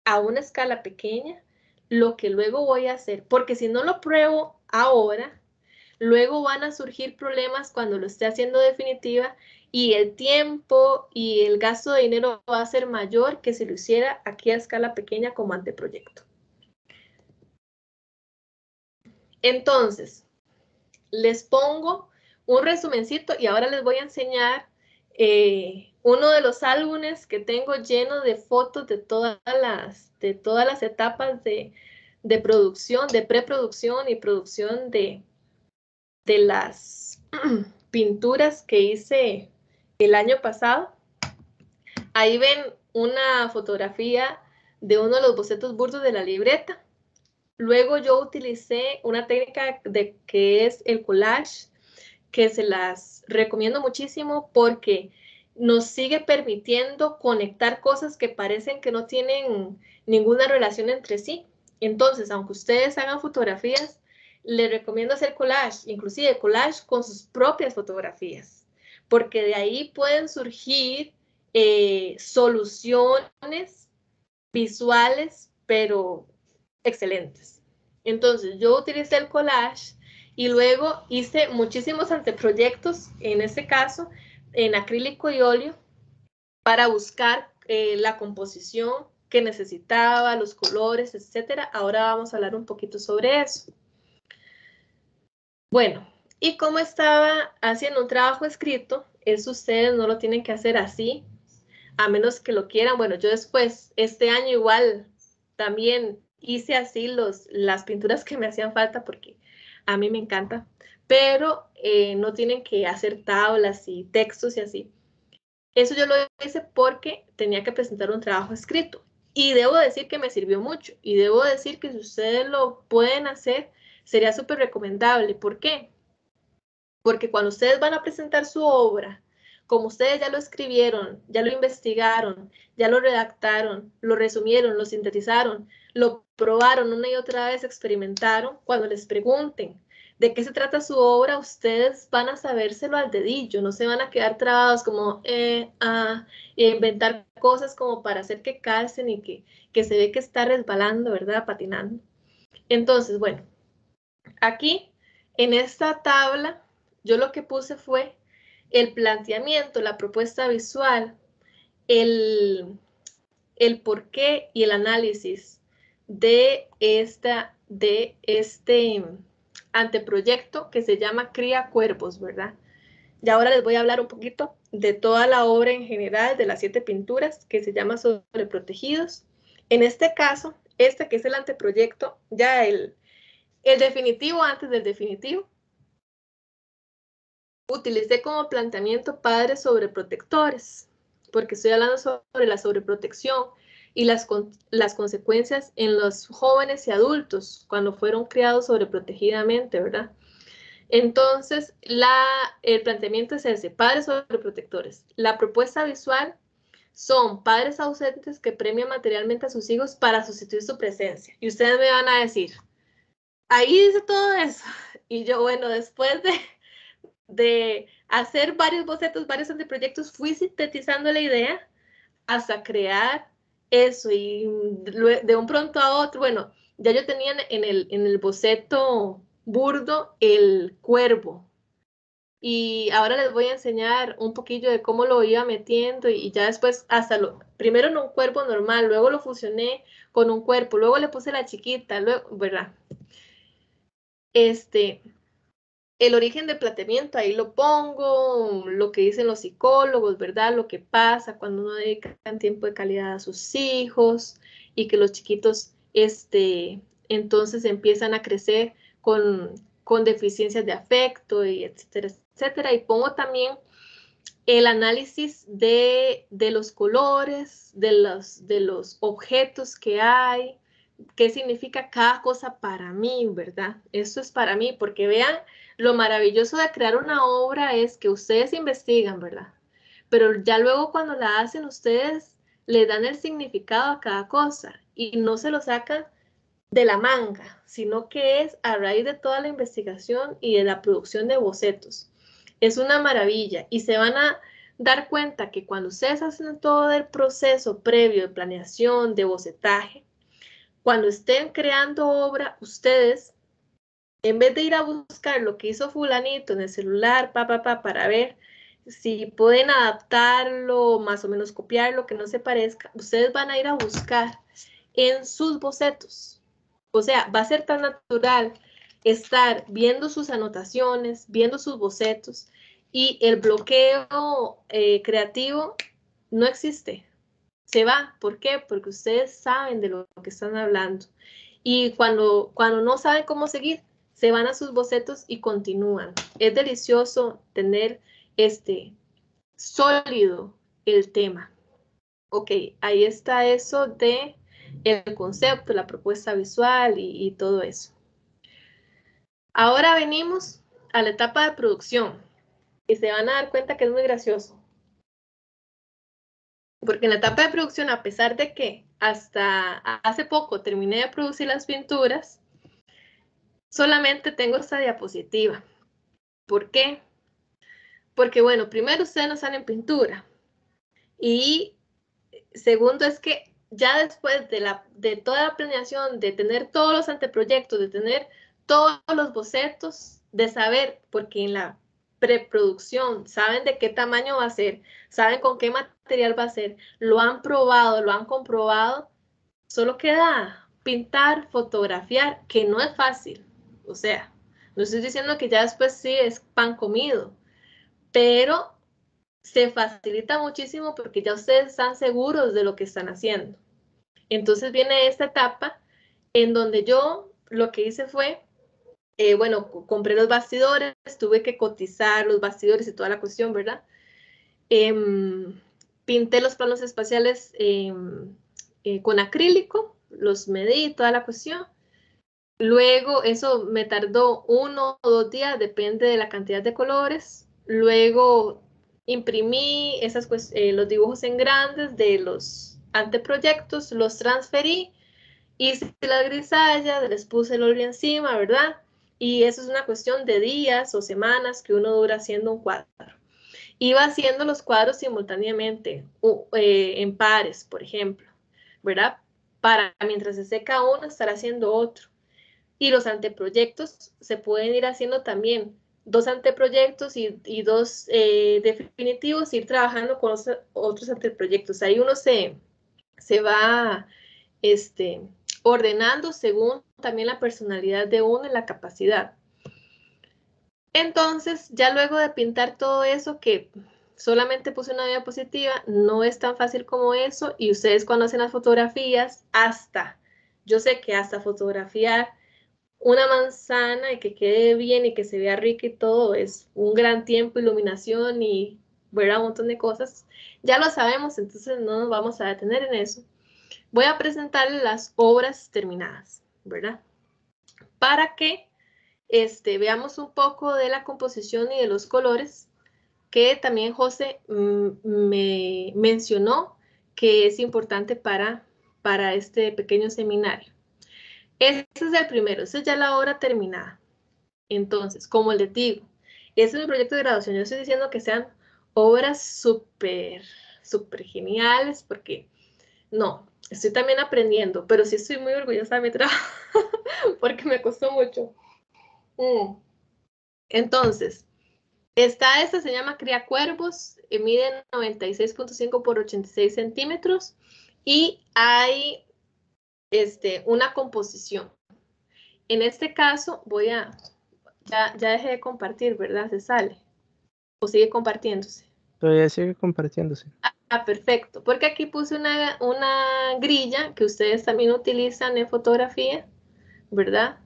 a una escala pequeña lo que luego voy a hacer, porque si no lo pruebo ahora, luego van a surgir problemas cuando lo esté haciendo definitiva y el tiempo y el gasto de dinero va a ser mayor que si lo hiciera aquí a escala pequeña como anteproyecto. Entonces, les pongo un resumencito y ahora les voy a enseñar uno de los álbumes que tengo lleno de fotos de todas las etapas de producción, de preproducción y producción de las pinturas que hice el año pasado. Ahí ven una fotografía de uno de los bocetos burdos de la libreta. Luego yo utilicé una técnica que es el collage, que se las recomiendo muchísimo porque nos sigue permitiendo conectar cosas que parecen que no tienen ninguna relación entre sí. Entonces, aunque ustedes hagan fotografías, les recomiendo hacer collage, inclusive collage con sus propias fotografías, porque de ahí pueden surgir soluciones visuales, pero excelentes. Entonces, yo utilicé el collage y luego hice muchísimos anteproyectos, en este caso, en acrílico y óleo, para buscar la composición que necesitaba, los colores, etcétera. Ahora vamos a hablar un poquito sobre eso. Bueno, y como estaba haciendo un trabajo escrito, eso ustedes no lo tienen que hacer así, a menos que lo quieran. Bueno, yo después, este año igual, también hice así las pinturas que me hacían falta porque a mí me encanta, pero no tienen que hacer tablas y textos y así. Eso yo lo hice porque tenía que presentar un trabajo escrito y debo decir que me sirvió mucho y debo decir que si ustedes lo pueden hacer, sería súper recomendable. ¿Por qué? Porque cuando ustedes van a presentar su obra, como ustedes ya lo escribieron, ya lo investigaron, ya lo redactaron, lo resumieron, lo sintetizaron, lo probaron una y otra vez, experimentaron, cuando les pregunten de qué se trata su obra, ustedes van a sabérselo al dedillo, no se van a quedar trabados como e inventar cosas como para hacer que calcen y que se ve que está resbalando, ¿verdad? Patinando. Entonces, bueno, aquí en esta tabla yo lo que puse fue el planteamiento, la propuesta visual, el porqué y el análisis de este anteproyecto que se llama Cría Cuervos, ¿verdad? Y ahora les voy a hablar un poquito de toda la obra en general, de las 7 pinturas, que se llama Sobreprotegidos. En este caso, este que es el anteproyecto, ya el definitivo antes del definitivo, utilicé como planteamiento padres sobreprotectores, porque estoy hablando sobre la sobreprotección y las consecuencias en los jóvenes y adultos cuando fueron criados sobreprotegidamente, ¿verdad? Entonces, el planteamiento es ese, padres sobreprotectores. La propuesta visual son padres ausentes que premian materialmente a sus hijos para sustituir su presencia. Y ustedes me van a decir, ahí dice todo eso. Y yo, bueno, después de hacer varios bocetos, varios anteproyectos, fui sintetizando la idea hasta crear eso. Y de un pronto a otro, bueno, ya yo tenía en el boceto burdo el cuervo. Y ahora les voy a enseñar un poquillo de cómo lo iba metiendo y ya después primero en un cuerpo normal, luego lo fusioné con un cuerpo, luego le puse la chiquita, luego, ¿verdad? El origen del planteamiento, ahí lo pongo, lo que dicen los psicólogos, ¿verdad? Lo que pasa cuando no dedican tiempo de calidad a sus hijos y que los chiquitos, entonces empiezan a crecer con deficiencias de afecto y etcétera, etcétera. Y pongo también el análisis de los colores, de los objetos que hay, qué significa cada cosa para mí, ¿verdad? Esto es para mí, porque vean, lo maravilloso de crear una obra es que ustedes investigan, ¿verdad? Pero ya luego cuando la hacen, ustedes le dan el significado a cada cosa y no se lo sacan de la manga, sino que es a raíz de toda la investigación y de la producción de bocetos. Es una maravilla y se van a dar cuenta que cuando ustedes hacen todo el proceso previo de planeación, de bocetaje, cuando estén creando obra, ustedes, en vez de ir a buscar lo que hizo fulanito en el celular, para ver si pueden adaptarlo, más o menos copiarlo, que no se parezca, ustedes van a ir a buscar en sus bocetos. O sea, va a ser tan natural estar viendo sus anotaciones, viendo sus bocetos, y el bloqueo creativo no existe. Se va. ¿Por qué? Porque ustedes saben de lo que están hablando. Y cuando no saben cómo seguir, se van a sus bocetos y continúan. Es delicioso tener sólido el tema. Ok, ahí está eso de el concepto, la propuesta visual y todo eso. Ahora venimos a la etapa de producción y se van a dar cuenta que es muy gracioso. Porque en la etapa de producción, a pesar de que hasta hace poco terminé de producir las pinturas, solamente tengo esta diapositiva. ¿Por qué? Porque, bueno, primero ustedes no están en pintura. Y segundo es que ya después de toda la planeación, de tener todos los anteproyectos, de tener todos los bocetos, de saber, porque en la preproducción saben de qué tamaño va a ser, saben con qué material va a ser, lo han probado, lo han comprobado, solo queda pintar, fotografiar, que no es fácil. O sea, no estoy diciendo que ya después sí es pan comido, pero se facilita muchísimo porque ya ustedes están seguros de lo que están haciendo. Entonces viene esta etapa en donde yo lo que hice fue, bueno, compré los bastidores, tuve que cotizar los bastidores y toda la cuestión, ¿verdad? Pinté los planos espaciales con acrílico, los medí, toda la cuestión. Luego, eso me tardó 1 o 2 días, depende de la cantidad de colores. Luego imprimí los dibujos en grandes de los anteproyectos, los transferí, hice la grisalla, les puse el óleo encima, ¿verdad? Y eso es una cuestión de días o semanas que uno dura haciendo un cuadro. Iba haciendo los cuadros simultáneamente, en pares, por ejemplo, ¿verdad? Para mientras se seca uno, estar haciendo otro. Y los anteproyectos se pueden ir haciendo también, 2 anteproyectos y 2 definitivos, ir trabajando con otros anteproyectos. Ahí uno se va ordenando según también la personalidad de uno y la capacidad. Entonces, ya luego de pintar todo eso, que solamente puse una diapositiva, no es tan fácil como eso, y ustedes cuando hacen las fotografías, yo sé que hasta fotografiar una manzana y que quede bien y que se vea rica y todo, es un gran tiempo, iluminación y ver un montón de cosas. Ya lo sabemos, entonces no nos vamos a detener en eso. Voy a presentarles las obras terminadas, ¿verdad? Para que veamos un poco de la composición y de los colores, que también José me mencionó que es importante para este pequeño seminario. Ese es el primero, esa es ya la obra terminada. Entonces, como les digo, ese es mi proyecto de graduación. Yo estoy diciendo que sean obras súper geniales, porque no, estoy también aprendiendo, pero sí estoy muy orgullosa de mi trabajo, porque me costó mucho. Entonces, esta se llama Cría Cuervos, mide 96.5 por 86 centímetros y hay una composición. En este caso ya dejé de compartir, ¿verdad? ¿Se sale? ¿O sigue compartiéndose? Todavía sigue compartiéndose. Perfecto, porque aquí puse una grilla que ustedes también utilizan en fotografía, ¿verdad?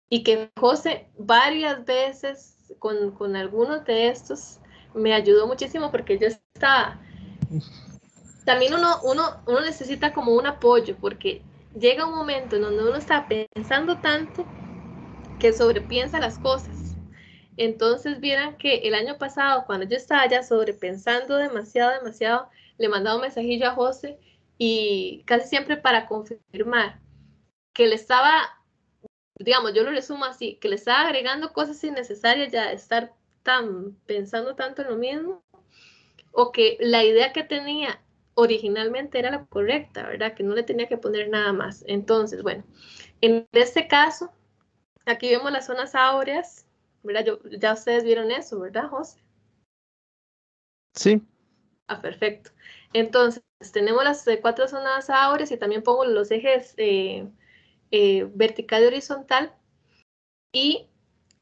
Y que José varias veces con algunos de estos me ayudó muchísimo porque yo estaba... También uno necesita como un apoyo porque llega un momento en donde uno está pensando tanto que sobrepiensa las cosas. Entonces vieran que el año pasado, cuando yo estaba ya sobrepensando demasiado, le mandaba un mensajillo a José y casi siempre para confirmar que le estaba, digamos, yo lo resumo así, que le estaba agregando cosas innecesarias ya de estar pensando tanto en lo mismo, o que la idea que tenía originalmente era la correcta, ¿verdad? Que no le tenía que poner nada más. Entonces, bueno, en este caso, aquí vemos las zonas áureas, ¿verdad? Ya ustedes vieron eso, ¿verdad, José? Sí. Perfecto. Entonces, tenemos las 4 zonas áureas y también pongo los ejes vertical y horizontal. Y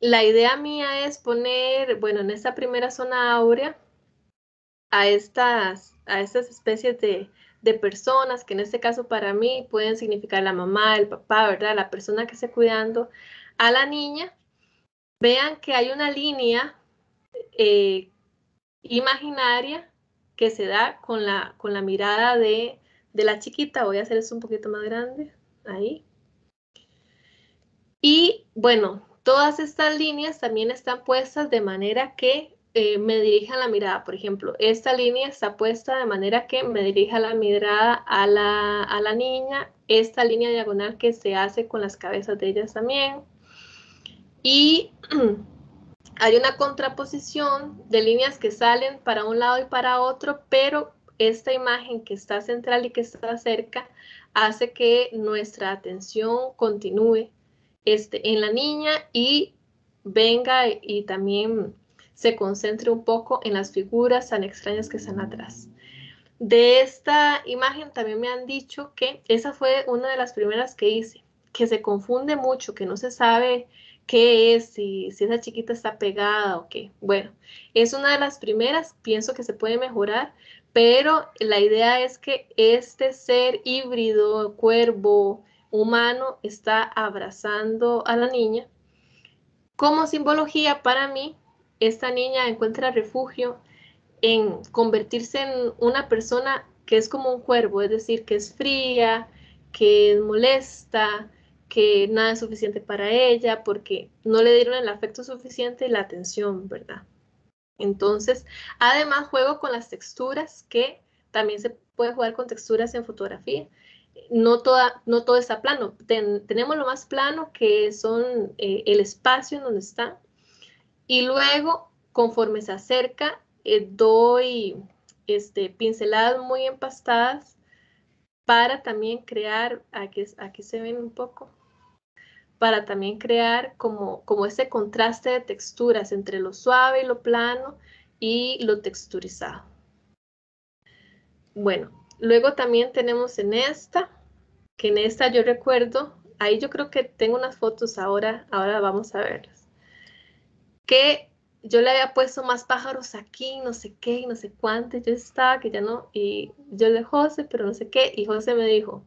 la idea mía es poner, bueno, en esta primera zona áurea, a estas especies de personas, que en este caso para mí pueden significar la mamá, el papá, ¿verdad? La persona que esté cuidando a la niña. Vean que hay una línea imaginaria que se da con la mirada de la chiquita. Voy a hacer esto un poquito más grande, ahí. Y bueno, todas estas líneas también están puestas de manera que me dirijan la mirada. Por ejemplo, esta línea está puesta de manera que me dirija la mirada a la niña. Esta línea diagonal que se hace con las cabezas de ellas también. Y hay una contraposición de líneas que salen para un lado y para otro, pero esta imagen que está central y que está cerca hace que nuestra atención continúe en la niña y venga y también se concentre un poco en las figuras tan extrañas que están atrás. De esta imagen también me han dicho que esa fue una de las primeras que hice, que se confunde mucho, que no se sabe qué es, si esa chiquita está pegada o qué. Bueno, es una de las primeras, pienso que se puede mejorar, pero la idea es que este ser híbrido, cuervo, humano, está abrazando a la niña. Como simbología para mí, esta niña encuentra refugio en convertirse en una persona que es como un cuervo, es decir, que es fría, que es molesta, que nada es suficiente para ella, porque no le dieron el afecto suficiente y la atención, ¿verdad? Entonces, además juego con las texturas, que también se puede jugar con texturas en fotografía. No todo está plano. Tenemos lo más plano, que son el espacio en donde está, y luego, conforme se acerca, doy pinceladas muy empastadas para también crear, aquí se ven un poco, para también crear como ese contraste de texturas entre lo suave y lo plano y lo texturizado. Bueno, luego también tenemos en esta, que en esta yo recuerdo, ahí yo creo que tengo unas fotos ahora vamos a verlas, que yo le había puesto más pájaros aquí, no sé qué, y no sé cuánto, y yo estaba que ya no, y yo le José, pero no sé qué, y José me dijo,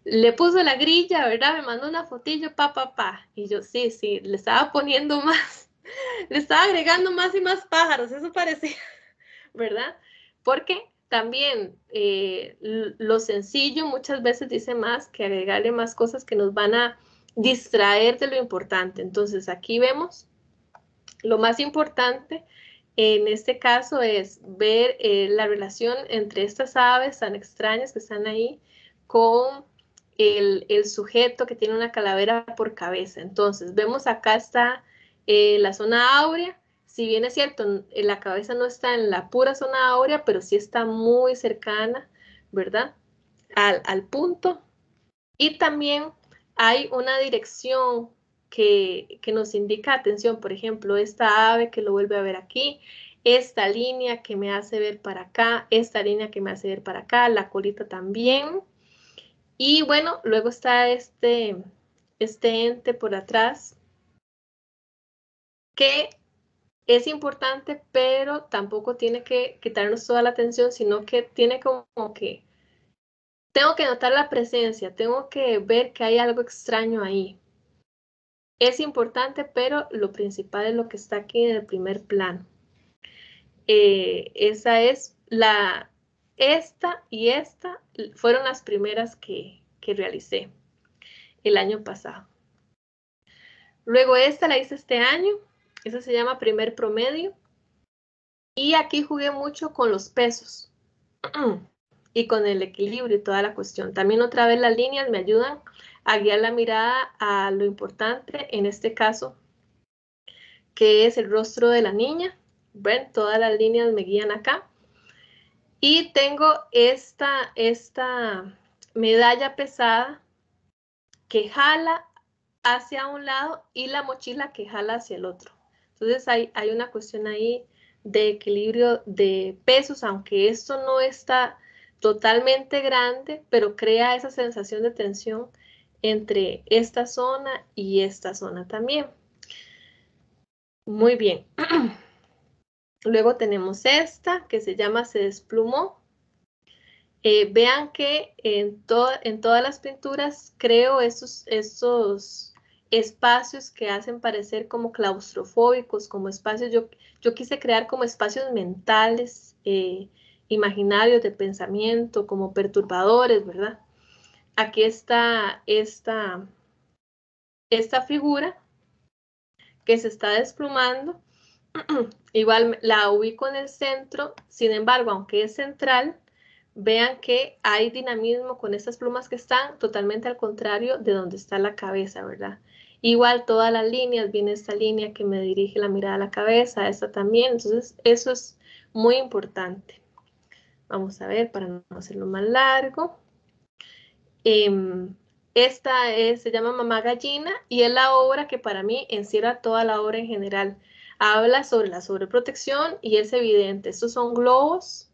le puso la grilla, ¿verdad? Me mandó una fotillo, y yo sí, le estaba poniendo más, le estaba agregando más y más pájaros, eso parecía, ¿verdad? Porque también lo sencillo muchas veces dice más que agregarle más cosas que nos van a distraer de lo importante. Entonces aquí vemos lo más importante en este caso es ver la relación entre estas aves tan extrañas que están ahí con el sujeto que tiene una calavera por cabeza. Entonces, vemos acá está la zona áurea. Si bien es cierto, la cabeza no está en la pura zona áurea, pero sí está muy cercana, ¿verdad? Al punto. Y también hay una dirección que nos indica atención, por ejemplo, esta ave que lo vuelve a ver aquí, esta línea que me hace ver para acá, esta línea que me hace ver para acá, la colita también. Y bueno, luego está este ente por atrás, que es importante, pero tampoco tiene que quitarnos toda la atención, sino que tiene como que, tengo que notar la presencia, tengo que ver que hay algo extraño ahí. Es importante, pero lo principal es lo que está aquí en el primer plano. Esa es esta y esta fueron las primeras que realicé el año pasado. Luego esta la hice este año, esa se llama primer promedio. Y aquí jugué mucho con los pesos y con el equilibrio y toda la cuestión. También otra vez las líneas me ayudan a guiar la mirada a lo importante, en este caso, que es el rostro de la niña. Ven, todas las líneas me guían acá. Y tengo esta medalla pesada que jala hacia un lado y la mochila que jala hacia el otro. Entonces hay una cuestión ahí de equilibrio de pesos, aunque esto no está totalmente grande, pero crea esa sensación de tensión entre esta zona y esta zona también. Muy bien. Luego tenemos esta que se llama Se desplumó. Vean que en todas las pinturas creo estos espacios que hacen parecer como claustrofóbicos, como espacios, yo quise crear como espacios mentales, imaginarios de pensamiento, como perturbadores, ¿verdad? Aquí está esta figura que se está desplumando. Igual la ubico en el centro, sin embargo, aunque es central, vean que hay dinamismo con estas plumas que están totalmente al contrario de donde está la cabeza, ¿verdad? Igual todas las líneas, viene esta línea que me dirige la mirada a la cabeza, esta también, entonces eso es muy importante. Vamos a ver, para no hacerlo más largo. Esta se llama Mamá Gallina y es la obra que para mí encierra toda la obra en general. Habla sobre la sobreprotección y es evidente. Estos son globos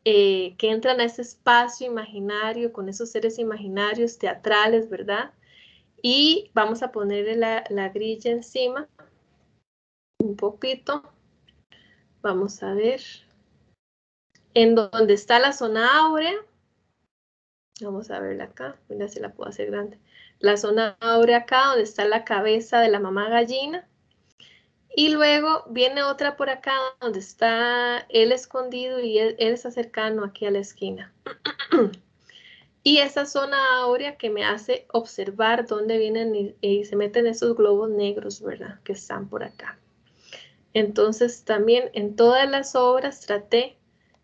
que entran a ese espacio imaginario con esos seres imaginarios teatrales, ¿verdad? Y vamos a ponerle la grilla encima un poquito. Vamos a ver. En donde está la zona áurea. Vamos a verla acá. Mira si la puedo hacer grande. La zona áurea acá, donde está la cabeza de la mamá gallina. Y luego viene otra por acá, donde está él escondido y él está cercano aquí a la esquina. Y esa zona áurea que me hace observar dónde vienen y se meten esos globos negros, ¿verdad? Que están por acá. Entonces también en todas las obras traté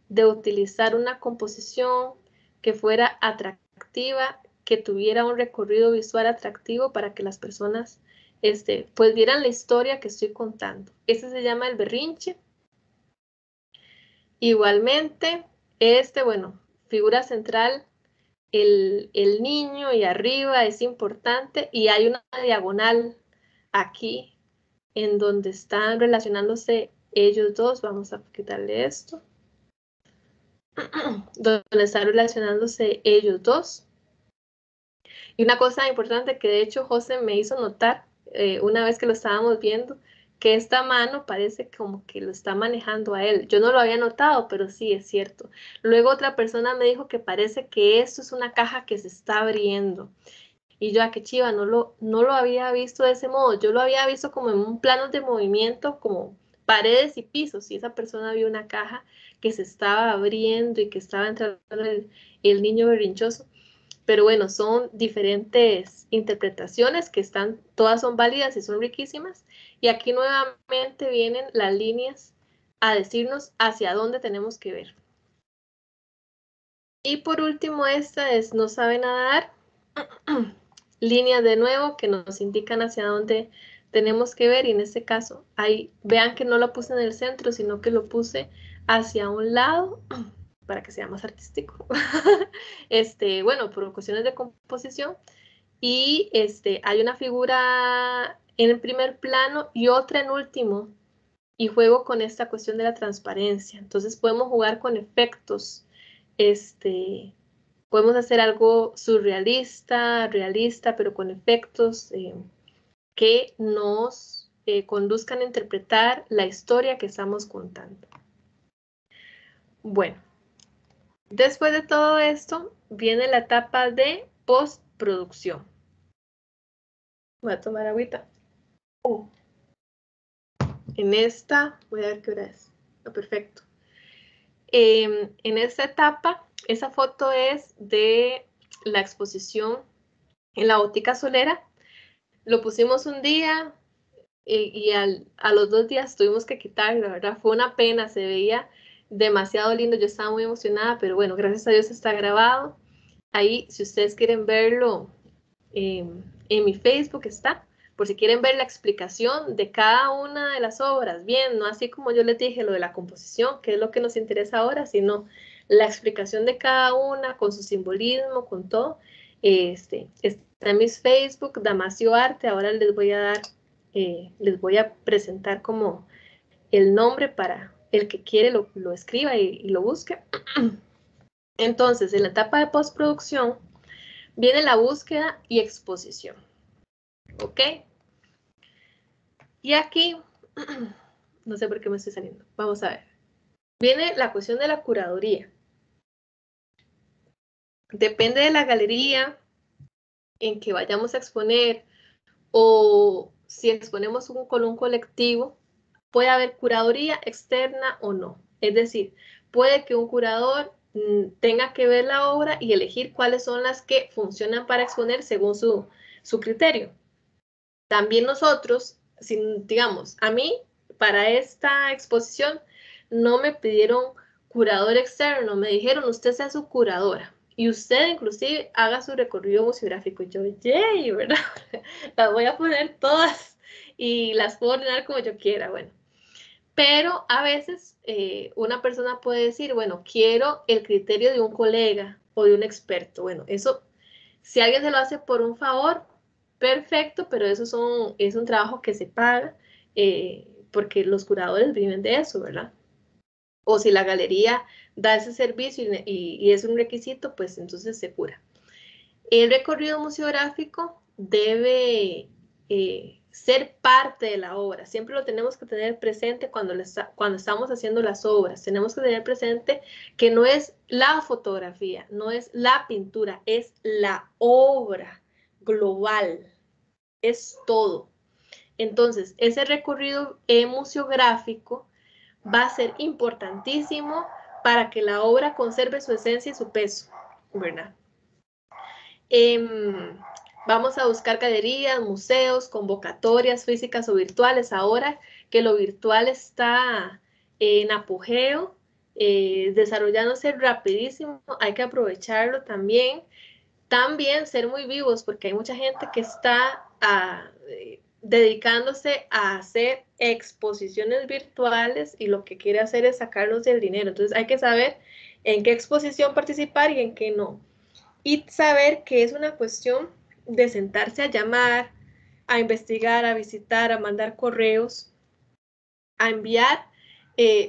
de utilizar una composición que fuera atractiva, que tuviera un recorrido visual atractivo para que las personas pues vieran la historia que estoy contando. Ese se llama El Berrinche. Igualmente, bueno, figura central, el niño y arriba es importante y hay una diagonal aquí en donde están relacionándose ellos dos. Vamos a quitarle esto. Donde están relacionándose ellos dos. Y una cosa importante que de hecho José me hizo notar una vez que lo estábamos viendo, que esta mano parece como que lo está manejando a él. Yo no lo había notado, pero sí es cierto. Luego otra persona me dijo que parece que esto es una caja que se está abriendo. Y yo, qué chiva, no lo había visto de ese modo. Yo lo había visto como en un plano de movimiento, como paredes y pisos. Y esa persona vio una caja que se estaba abriendo y que estaba entrando el niño berrinchoso. Pero bueno, son diferentes interpretaciones que todas son válidas y son riquísimas. Y aquí nuevamente vienen las líneas a decirnos hacia dónde tenemos que ver. Y por último, esta es no sabe nadar. Líneas de nuevo que nos indican hacia dónde tenemos que ver, y en este caso, ahí vean que no lo puse en el centro, sino que lo puse hacia un lado para que sea más artístico. Bueno, por cuestiones de composición. Y hay una figura en el primer plano y otra en último, y juego con esta cuestión de la transparencia. Entonces podemos jugar con efectos, podemos hacer algo surrealista, realista, pero con efectos que nos conduzcan a interpretar la historia que estamos contando. Bueno, después de todo esto viene la etapa de postproducción. Voy a tomar agüita. En esta, voy a ver qué hora es. Perfecto. En esta etapa, esa foto es de la exposición en la Botica Solera. Lo pusimos un día y a los 2 días tuvimos que quitarlo, la verdad. Fue una pena, se veía demasiado lindo. Yo estaba muy emocionada, pero bueno, gracias a Dios está grabado. Ahí, si ustedes quieren verlo, en mi Facebook está, por si quieren ver la explicación de cada una de las obras, bien, no así como yo les dije lo de la composición, que es lo que nos interesa ahora, sino la explicación de cada una con su simbolismo, con todo. Está en mis Facebook, Damasio Arte. Ahora les voy a dar, les voy a presentar como el nombre para el que quiere lo escriba y lo busque. Entonces, en la etapa de postproducción viene la búsqueda y exposición. ¿Ok? Y aquí, no sé por qué me estoy saliendo. Vamos a ver. Viene la cuestión de la curaduría. Depende de la galería en que vayamos a exponer, o si exponemos con un colectivo, puede haber curaduría externa o no. Es decir, puede que un curador tenga que ver la obra y elegir cuáles son las que funcionan para exponer según su criterio. También nosotros, digamos, a mí, para esta exposición, no me pidieron curador externo, me dijeron, usted sea su curadora y usted inclusive haga su recorrido museográfico. Y yo, yay, ¿verdad? Las voy a poner todas y las puedo ordenar como yo quiera, bueno. Pero a veces una persona puede decir, bueno, quiero el criterio de un colega o de un experto. Bueno, eso, si alguien se lo hace por un favor, perfecto, pero eso es un trabajo que se paga porque los curadores viven de eso, ¿verdad? O si la galería da ese servicio y es un requisito, pues entonces se cura. El recorrido museográfico debe ser parte de la obra. Siempre lo tenemos que tener presente cuando estamos haciendo las obras. Tenemos que tener presente que no es la fotografía, no es la pintura, es la obra global, es todo. Entonces, ese recorrido museográfico va a ser importantísimo para que la obra conserve su esencia y su peso, ¿verdad? Vamos a buscar galerías, museos, convocatorias físicas o virtuales. Ahora que lo virtual está en apogeo, desarrollándose rapidísimo, hay que aprovecharlo también. También ser muy vivos, porque hay mucha gente que está dedicándose a hacer exposiciones virtuales y lo que quiere hacer es sacarlos del dinero. Entonces hay que saber en qué exposición participar y en qué no. Y saber que es una cuestión de sentarse a llamar, a investigar, a visitar, a mandar correos, a enviar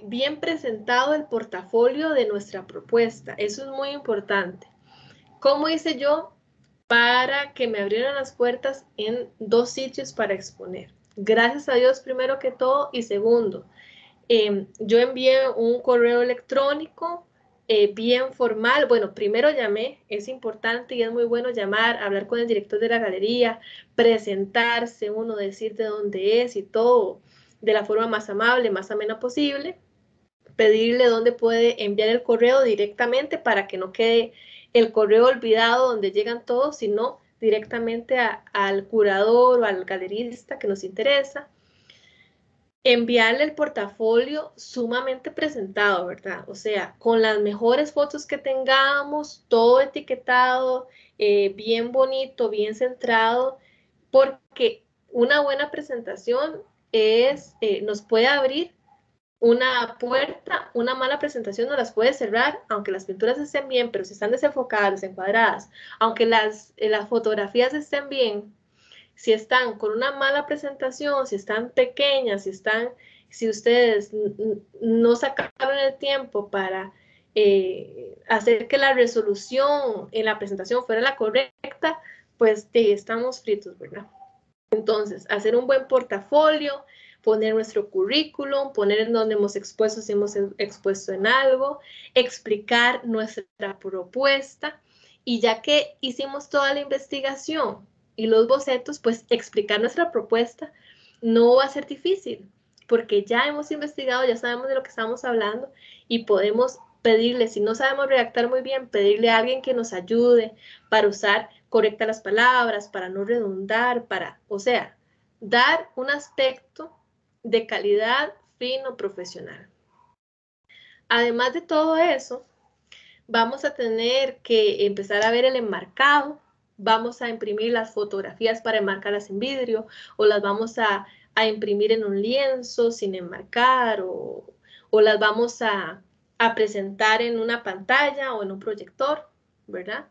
bien presentado el portafolio de nuestra propuesta. Eso es muy importante. ¿Cómo hice yo para que me abrieran las puertas en 2 sitios para exponer? Gracias a Dios, primero que todo, y segundo, yo envié un correo electrónico bien formal. Bueno, primero llamé, es importante y es muy bueno llamar, hablar con el director de la galería, presentarse, uno decir de dónde es y todo de la forma más amable, más amena posible, pedirle dónde puede enviar el correo directamente para que no quede el correo olvidado donde llegan todos, sino directamente al curador o al galerista que nos interesa. enviarle el portafolio sumamente presentado, ¿verdad? O sea, con las mejores fotos que tengamos, todo etiquetado, bien bonito, bien centrado, porque una buena presentación nos puede abrir una puerta, una mala presentación no las puede cerrar, aunque las pinturas estén bien, pero si están desenfocadas, desencuadradas, aunque las fotografías estén bien, si están con una mala presentación, si están pequeñas, si ustedes no sacaron el tiempo para hacer que la resolución en la presentación fuera la correcta, pues estamos fritos, ¿verdad? Entonces, hacer un buen portafolio, poner nuestro currículum, poner en donde hemos expuesto, si hemos expuesto en algo, explicar nuestra propuesta, y ya que hicimos toda la investigación y los bocetos, pues explicar nuestra propuesta no va a ser difícil, porque ya hemos investigado, ya sabemos de lo que estamos hablando y podemos pedirle, si no sabemos redactar muy bien, pedirle a alguien que nos ayude para usar correctas las palabras, para no redundar, o sea, dar un aspecto de calidad fino, profesional. Además de todo eso, vamos a tener que empezar a ver el enmarcado, vamos a imprimir las fotografías para enmarcarlas en vidrio, o las vamos a imprimir en un lienzo sin enmarcar, o las vamos a presentar en una pantalla o en un proyector, ¿verdad?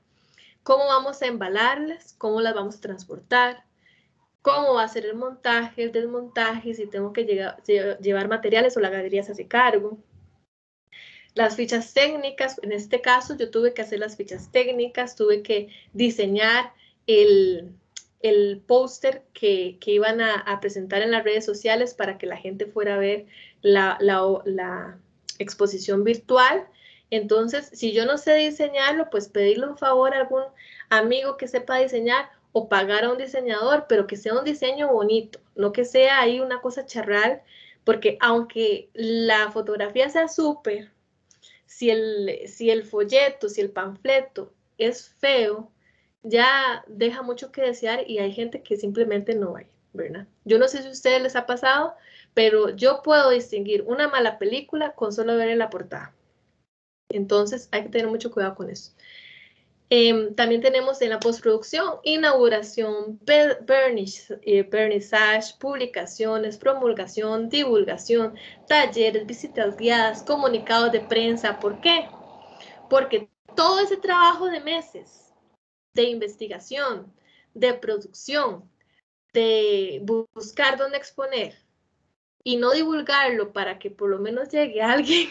Cómo vamos a embalarlas, cómo las vamos a transportar, cómo va a ser el montaje, el desmontaje, si tengo que llevar materiales o la galería se hace cargo. Las fichas técnicas, en este caso yo tuve que hacer las fichas técnicas, tuve que diseñar el póster que iban a presentar en las redes sociales para que la gente fuera a ver la exposición virtual. Entonces, si yo no sé diseñarlo, pues pedirle un favor a algún amigo que sepa diseñar o pagar a un diseñador, pero que sea un diseño bonito, no que sea ahí una cosa charral, porque aunque la fotografía sea súper, si el folleto, si el panfleto es feo, ya deja mucho que desear y hay gente que simplemente no va, ¿verdad? Yo no sé si a ustedes les ha pasado, pero yo puedo distinguir una mala película con solo ver en la portada. Entonces hay que tener mucho cuidado con eso. También tenemos en la postproducción, inauguración, vernissage, publicaciones, promulgación, divulgación, talleres, visitas guiadas, comunicados de prensa. ¿Por qué? Porque todo ese trabajo de meses de investigación, de producción, de buscar dónde exponer y no divulgarlo para que por lo menos llegue a alguien,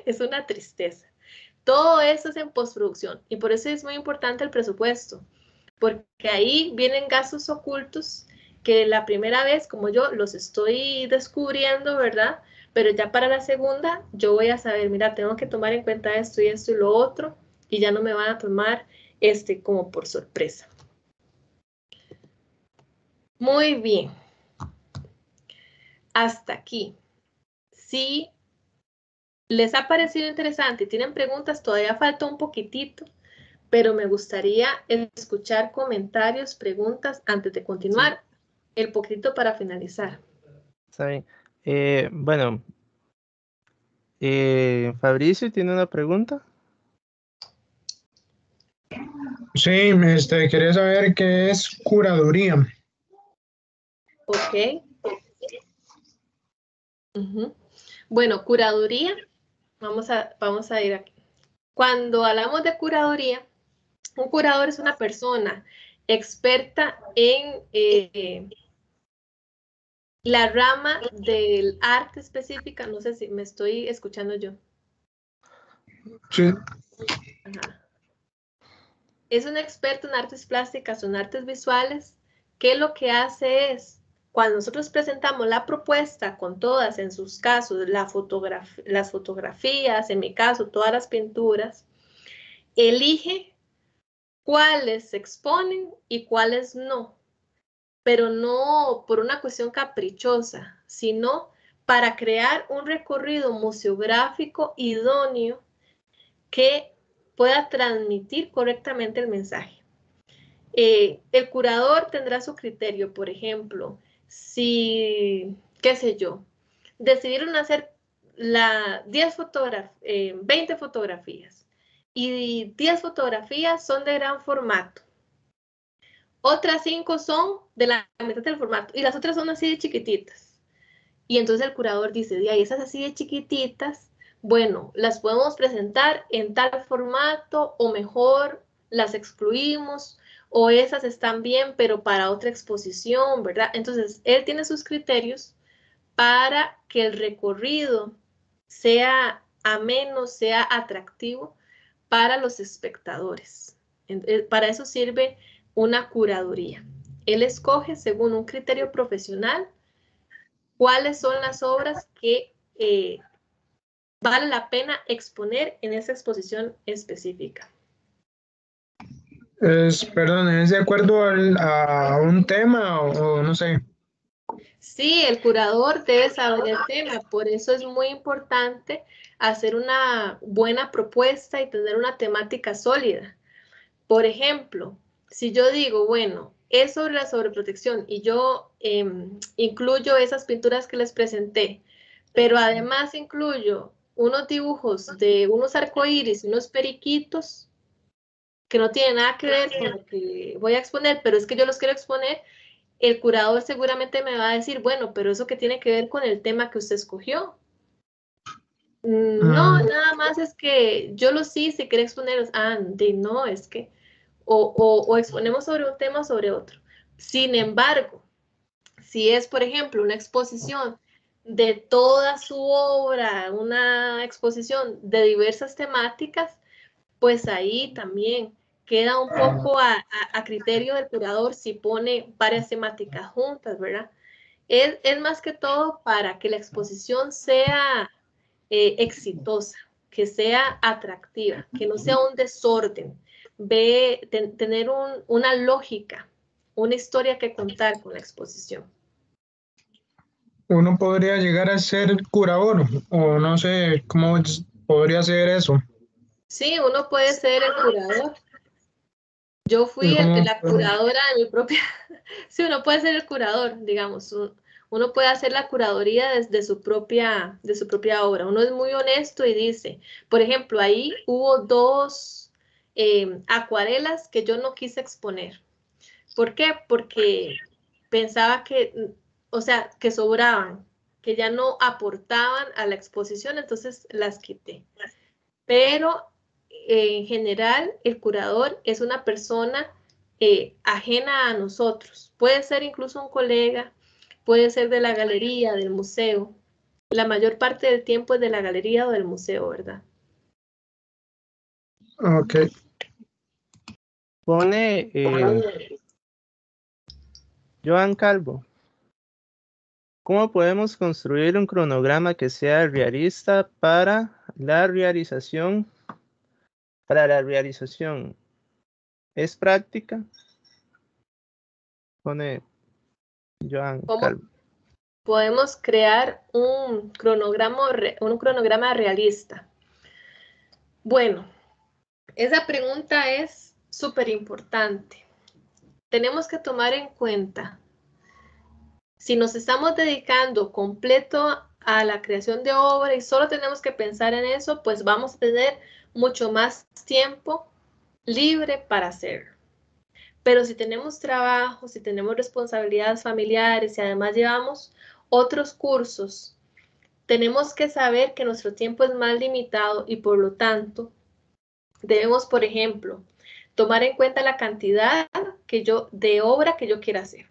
es una tristeza. Todo eso es en postproducción y por eso es muy importante el presupuesto, porque ahí vienen gastos ocultos que la primera vez, como yo, los estoy descubriendo, ¿verdad? Pero ya para la segunda yo voy a saber, mira, tengo que tomar en cuenta esto y lo otro, y ya no me van a tomar como por sorpresa. Muy bien. Hasta aquí. Si les ha parecido interesante y tienen preguntas, todavía falta un poquitito, pero me gustaría escuchar comentarios, preguntas antes de continuar. Sí. El poquito para finalizar. Está bien. Bueno, Fabricio tiene una pregunta. Sí, quería saber qué es curaduría. Ok. Bueno, curaduría, vamos a ir aquí. Cuando hablamos de curaduría, un curador es una persona experta en la rama del arte específica. No sé si me estoy escuchando yo. Sí. Ajá. Es un experto en artes plásticas o en artes visuales, que lo que hace es, cuando nosotros presentamos la propuesta con todas, en sus casos, las fotografías, en mi caso, todas las pinturas, elige cuáles se exponen y cuáles no, pero no por una cuestión caprichosa, sino para crear un recorrido museográfico idóneo que pueda transmitir correctamente el mensaje. El curador tendrá su criterio, por ejemplo, qué qué sé yo, decidieron hacer 20 fotografías y 10 fotografías son de gran formato. Otras 5 son de la mitad del formato y las otras son así de chiquititas. Y entonces el curador dice, de ahí esas así de chiquititas, bueno, las podemos presentar en tal formato o mejor las excluimos o esas están bien pero para otra exposición, ¿verdad? Entonces él tiene sus criterios para que el recorrido sea ameno, sea atractivo para los espectadores. Para eso sirve una curaduría. Él escoge según un criterio profesional cuáles son las obras que vale la pena exponer en esa exposición específica. Perdón, ¿es de acuerdo a un tema o no sé? Sí, el curador debe saber el tema, por eso es muy importante hacer una buena propuesta y tener una temática sólida. Por ejemplo, si yo digo, bueno, es sobre la sobreprotección y yo incluyo esas pinturas que les presenté, pero además incluyo unos dibujos de unos arcoíris, unos periquitos, que no tienen nada que ver con lo que voy a exponer, pero es que yo los quiero exponer, el curador seguramente me va a decir, bueno, pero eso que tiene que ver con el tema que usted escogió. No, nada más es que yo los sí, si quiere exponerlos, no, es que, o exponemos sobre un tema o sobre otro. Sin embargo, si es, por ejemplo, una exposición de toda su obra, una exposición de diversas temáticas, pues ahí también queda un poco a criterio del curador si pone varias temáticas juntas, ¿verdad? Es más que todo para que la exposición sea exitosa, que sea atractiva, que no sea un desorden, tener una lógica, una historia que contar con la exposición. Uno podría llegar a ser curador o no sé cómo podría ser eso. Sí, uno puede ser el curador. Yo fui ¿Cómo? la curadora de mi propia... Sí, uno puede ser el curador, digamos. Uno puede hacer la curaduría de su propia obra. Uno es muy honesto y dice, por ejemplo, ahí hubo 2 acuarelas que yo no quise exponer. ¿Por qué? Porque pensaba que, o sea, que sobraban, que ya no aportaban a la exposición, entonces las quité. Pero en general el curador es una persona ajena a nosotros. Puede ser incluso un colega, puede ser de la galería, del museo. La mayor parte del tiempo es de la galería o del museo, ¿verdad? Ok. Pone Joan Calvo. ¿Cómo podemos construir un cronograma que sea realista para la realización? Para la realización, ¿es práctica? Pone Joan ¿Cómo Calvo. podemos crear un cronograma realista? Bueno, esa pregunta es súper importante. Tenemos que tomar en cuenta, si nos estamos dedicando completo a la creación de obra y solo tenemos que pensar en eso, pues vamos a tener mucho más tiempo libre para hacerlo. Pero si tenemos trabajo, si tenemos responsabilidades familiares y además llevamos otros cursos, tenemos que saber que nuestro tiempo es más limitado y por lo tanto debemos, por ejemplo, tomar en cuenta la cantidad de obra que yo quiera hacer.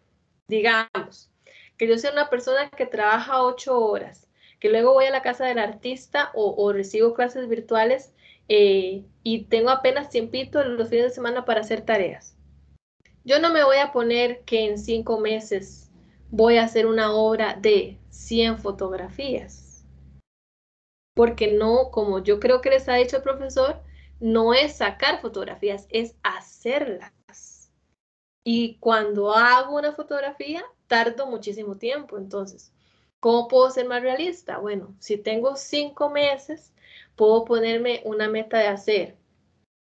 Digamos, que yo sea una persona que trabaja 8 horas, que luego voy a la casa del artista o recibo clases virtuales y tengo apenas tiempito los fines de semana para hacer tareas. Yo no me voy a poner que en 5 meses voy a hacer una obra de 100 fotografías, porque no, como yo creo que les ha dicho el profesor, no es sacar fotografías, es hacerlas. Y cuando hago una fotografía, tardo muchísimo tiempo. Entonces, ¿cómo puedo ser más realista? Bueno, si tengo 5 meses, puedo ponerme una meta de hacer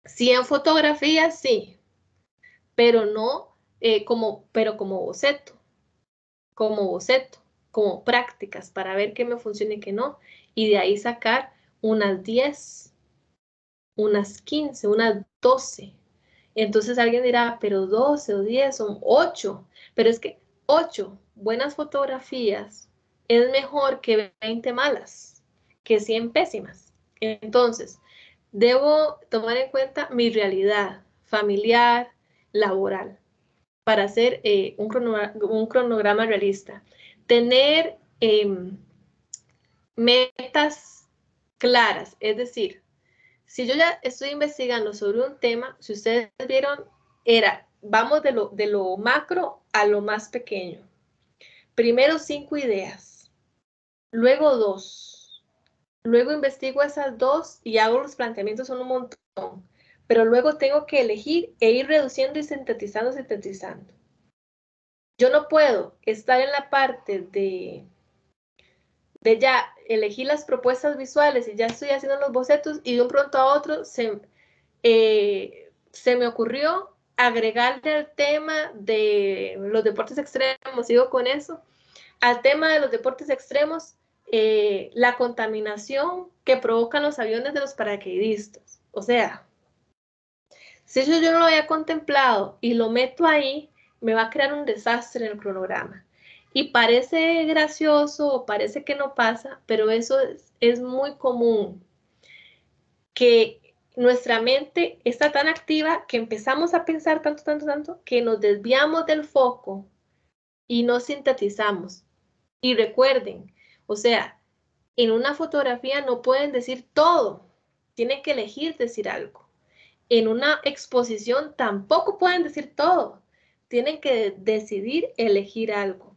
100 fotografías, sí, pero no como boceto, como boceto. como prácticas para ver qué me funciona y qué no, y de ahí sacar unas 10, unas 15, unas 12. Entonces alguien dirá, pero 12 o 10 son 8, pero es que 8 buenas fotografías es mejor que 20 malas, que 100 pésimas. Entonces, debo tomar en cuenta mi realidad familiar, laboral, para hacer un cronograma realista. Tener metas claras, es decir, si yo ya estoy investigando sobre un tema, si ustedes vieron, vamos de lo macro a lo más pequeño. Primero 5 ideas, luego 2, luego investigo esas 2 y hago los planteamientos, son un montón, pero luego tengo que elegir e ir reduciendo y sintetizando. Yo no puedo estar en la parte de ya elegir las propuestas visuales y ya estoy haciendo los bocetos y de un pronto a otro se me ocurrió agregarle al tema de los deportes extremos, sigo con eso, al tema de los deportes extremos, la contaminación que provocan los aviones de los paracaidistas. O sea, si eso yo no lo había contemplado y lo meto ahí, me va a crear un desastre en el cronograma. Y parece gracioso o parece que no pasa, pero eso es muy común, que nuestra mente está tan activa que empezamos a pensar tanto, que nos desviamos del foco y no sintetizamos. Y recuerden, o sea, en una fotografía no pueden decir todo, tienen que elegir decir algo. En una exposición tampoco pueden decir todo, tienen que decidir elegir algo.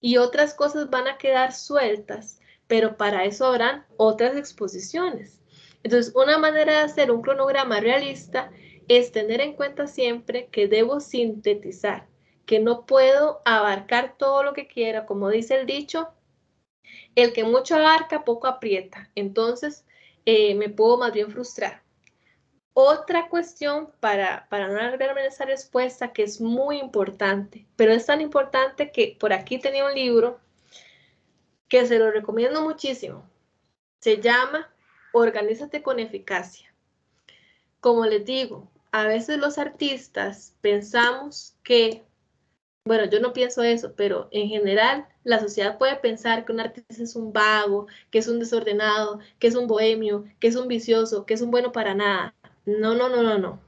Y otras cosas van a quedar sueltas, pero para eso habrán otras exposiciones. Entonces, una manera de hacer un cronograma realista es tener en cuenta siempre que debo sintetizar, que no puedo abarcar todo lo que quiera, como dice el dicho, el que mucho abarca, poco aprieta. Entonces, me puedo más bien frustrar. Otra cuestión para no alargarme en esa respuesta que es muy importante, pero es tan importante que por aquí tenía un libro que se lo recomiendo muchísimo. Se llama Organízate con eficacia. Como les digo, a veces los artistas pensamos que, bueno, yo no pienso eso, pero en general la sociedad puede pensar que un artista es un vago, que es un desordenado, que es un bohemio, que es un vicioso, que es un bueno para nada. No, no, no, no, no.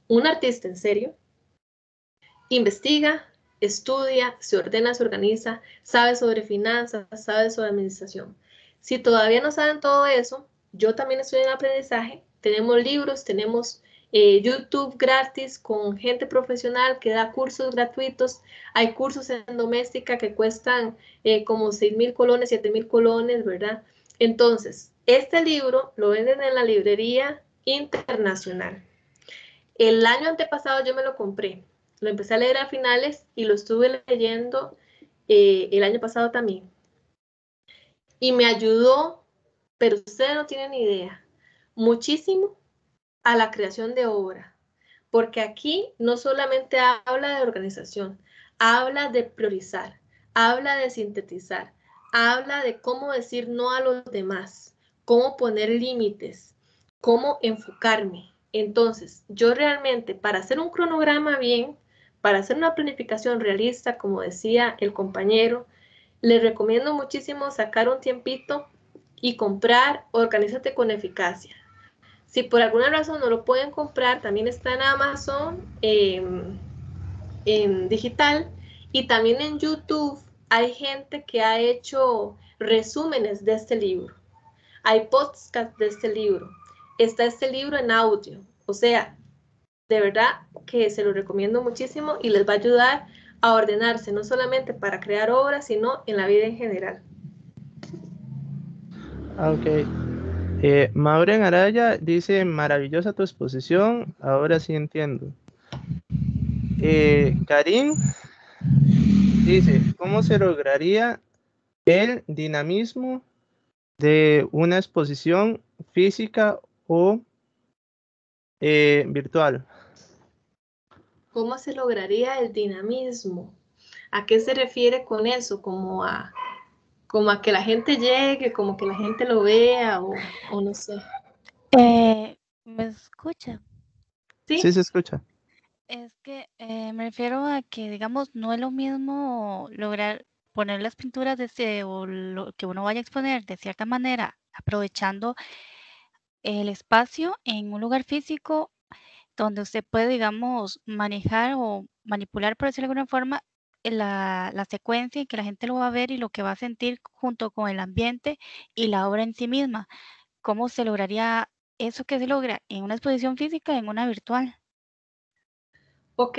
Un artista en serio investiga, estudia, se ordena, se organiza, sabe sobre finanzas, sabe sobre administración. Si todavía no saben todo eso, yo también estoy en aprendizaje. Tenemos libros, tenemos YouTube gratis con gente profesional que da cursos gratuitos. Hay cursos en doméstica que cuestan como 6,000 colones, 7,000 colones, ¿verdad? Entonces, este libro lo venden en la librería internacional. El año antepasado yo me lo compré. Lo empecé a leer a finales y lo estuve leyendo el año pasado también. Y me ayudó, pero ustedes no tienen ni idea, muchísimo a la creación de obra. Porque aquí no solamente habla de organización, habla de priorizar, habla de sintetizar, habla de cómo decir no a los demás, cómo poner límites, cómo enfocarme. Entonces, yo realmente para hacer un cronograma bien, para hacer una planificación realista, como decía el compañero, les recomiendo muchísimo sacar un tiempito y comprar Organízate con Eficacia. Si por alguna razón no lo pueden comprar, también está en Amazon en digital y también en YouTube hay gente que ha hecho resúmenes de este libro. Hay podcasts de este libro. Está este libro en audio. O sea, de verdad que se lo recomiendo muchísimo y les va a ayudar a ordenarse, no solamente para crear obras, sino en la vida en general. Ok. Maureen Araya dice, maravillosa tu exposición, ahora sí entiendo. Karim dice, ¿cómo se lograría el dinamismo de una exposición física o virtual? ¿Cómo se lograría el dinamismo? ¿A qué se refiere con eso? ¿Como a como a que la gente llegue, como que la gente lo vea o no sé. ¿Me escucha? Sí, ¿Sí? se escucha. Es que me refiero a que, digamos, no es lo mismo lograr poner las pinturas o lo que uno vaya a exponer de cierta manera, aprovechando el espacio en un lugar físico donde usted puede, digamos, manejar o manipular, por decirlo de alguna forma, la secuencia y que la gente lo va a ver y lo que va a sentir junto con el ambiente y la obra en sí misma. ¿Cómo se lograría eso que se logra en una exposición física y en una virtual? Ok.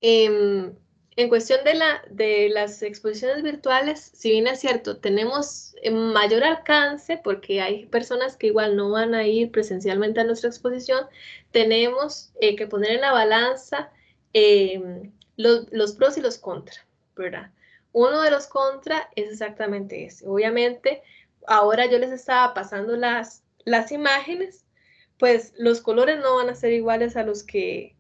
En cuestión de las exposiciones virtuales, si bien es cierto, tenemos mayor alcance porque hay personas que igual no van a ir presencialmente a nuestra exposición, tenemos que poner en la balanza los pros y los contras, ¿verdad? Uno de los contras es exactamente ese. Obviamente, ahora yo les estaba pasando las imágenes, pues los colores no van a ser iguales a los que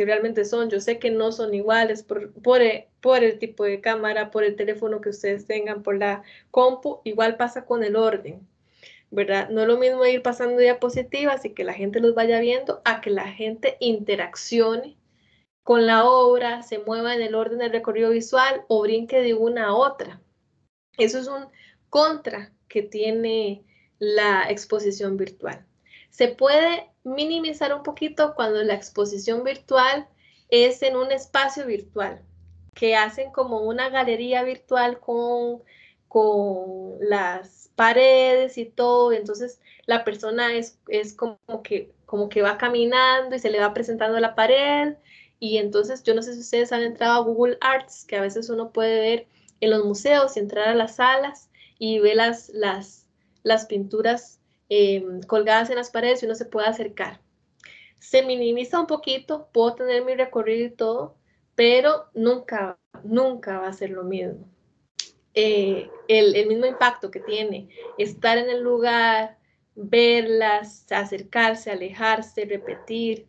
realmente son. Yo sé que no son iguales por el tipo de cámara, por el teléfono que ustedes tengan, por la compu. Igual pasa con el orden, ¿verdad? No es lo mismo ir pasando diapositivas y que la gente los vaya viendo a que la gente interaccione con la obra, se mueva en el orden del recorrido visual o brinque de una a otra. Eso es un contra que tiene la exposición virtual. Se puede minimizar un poquito cuando la exposición virtual es en un espacio virtual, que hacen como una galería virtual con las paredes y todo. Entonces la persona es como que va caminando y se le va presentando la pared. Y entonces yo no sé si ustedes han entrado a Google Arts, que a veces uno puede ver en los museos y entrar a las salas y ver las pinturas colgadas en las paredes y uno se puede acercar. Se minimiza un poquito, puedo tener mi recorrido y todo, pero nunca va a ser lo mismo. El mismo impacto que tiene estar en el lugar, verlas, acercarse, alejarse, repetir,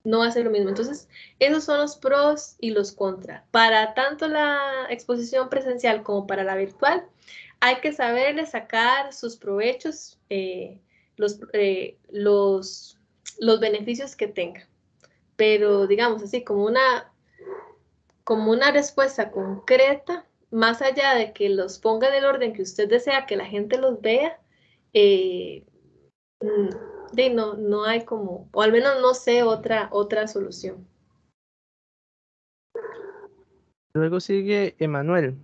no va a ser lo mismo. Entonces, esos son los pros y los contras. Para tanto la exposición presencial como para la virtual, hay que saberle sacar sus provechos, los, eh, los, los beneficios que tenga. Pero digamos así, como una respuesta concreta, más allá de que los ponga en el orden que usted desea que la gente los vea, eh, no hay como, o al menos no sé otra solución. Luego sigue Emanuel.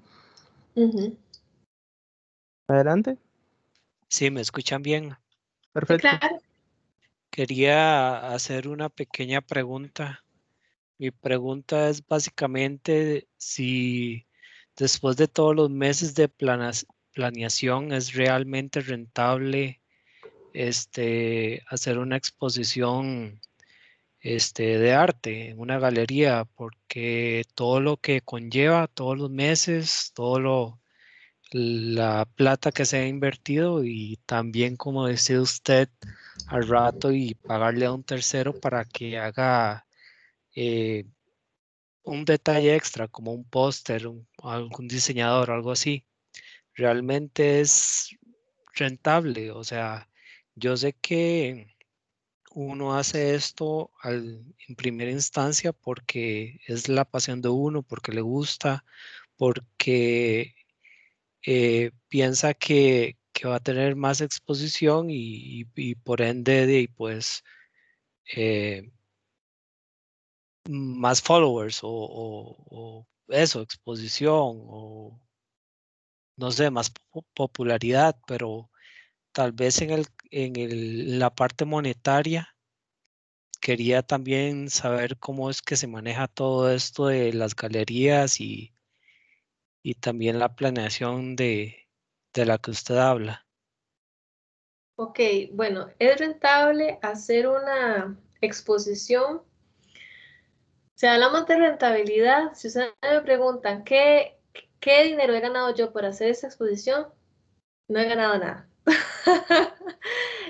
Ujú. Adelante. Sí, me escuchan bien. Sí, Perfecto. claro. Quería hacer una pequeña pregunta. Mi pregunta es básicamente si después de todos los meses de planeación es realmente rentable hacer una exposición de arte en una galería, porque todo lo que conlleva, todos los meses, la plata que se ha invertido y también, como decía usted al rato, y pagarle a un tercero para que haga eh, un detalle extra como un póster, algún diseñador, algo así, realmente es rentable. O sea, yo sé que uno hace esto en primera instancia porque es la pasión de uno, porque le gusta, porque piensa que va a tener más exposición y por ende, pues, eh, más followers o eso, exposición o no sé, más popularidad, pero tal vez la parte monetaria quería también saber cómo es que se maneja todo esto de las galerías y también la planeación de la que usted habla. Ok, bueno, es rentable hacer una exposición. Si hablamos de rentabilidad, si ustedes me preguntan qué dinero he ganado yo por hacer esta exposición, no he ganado nada.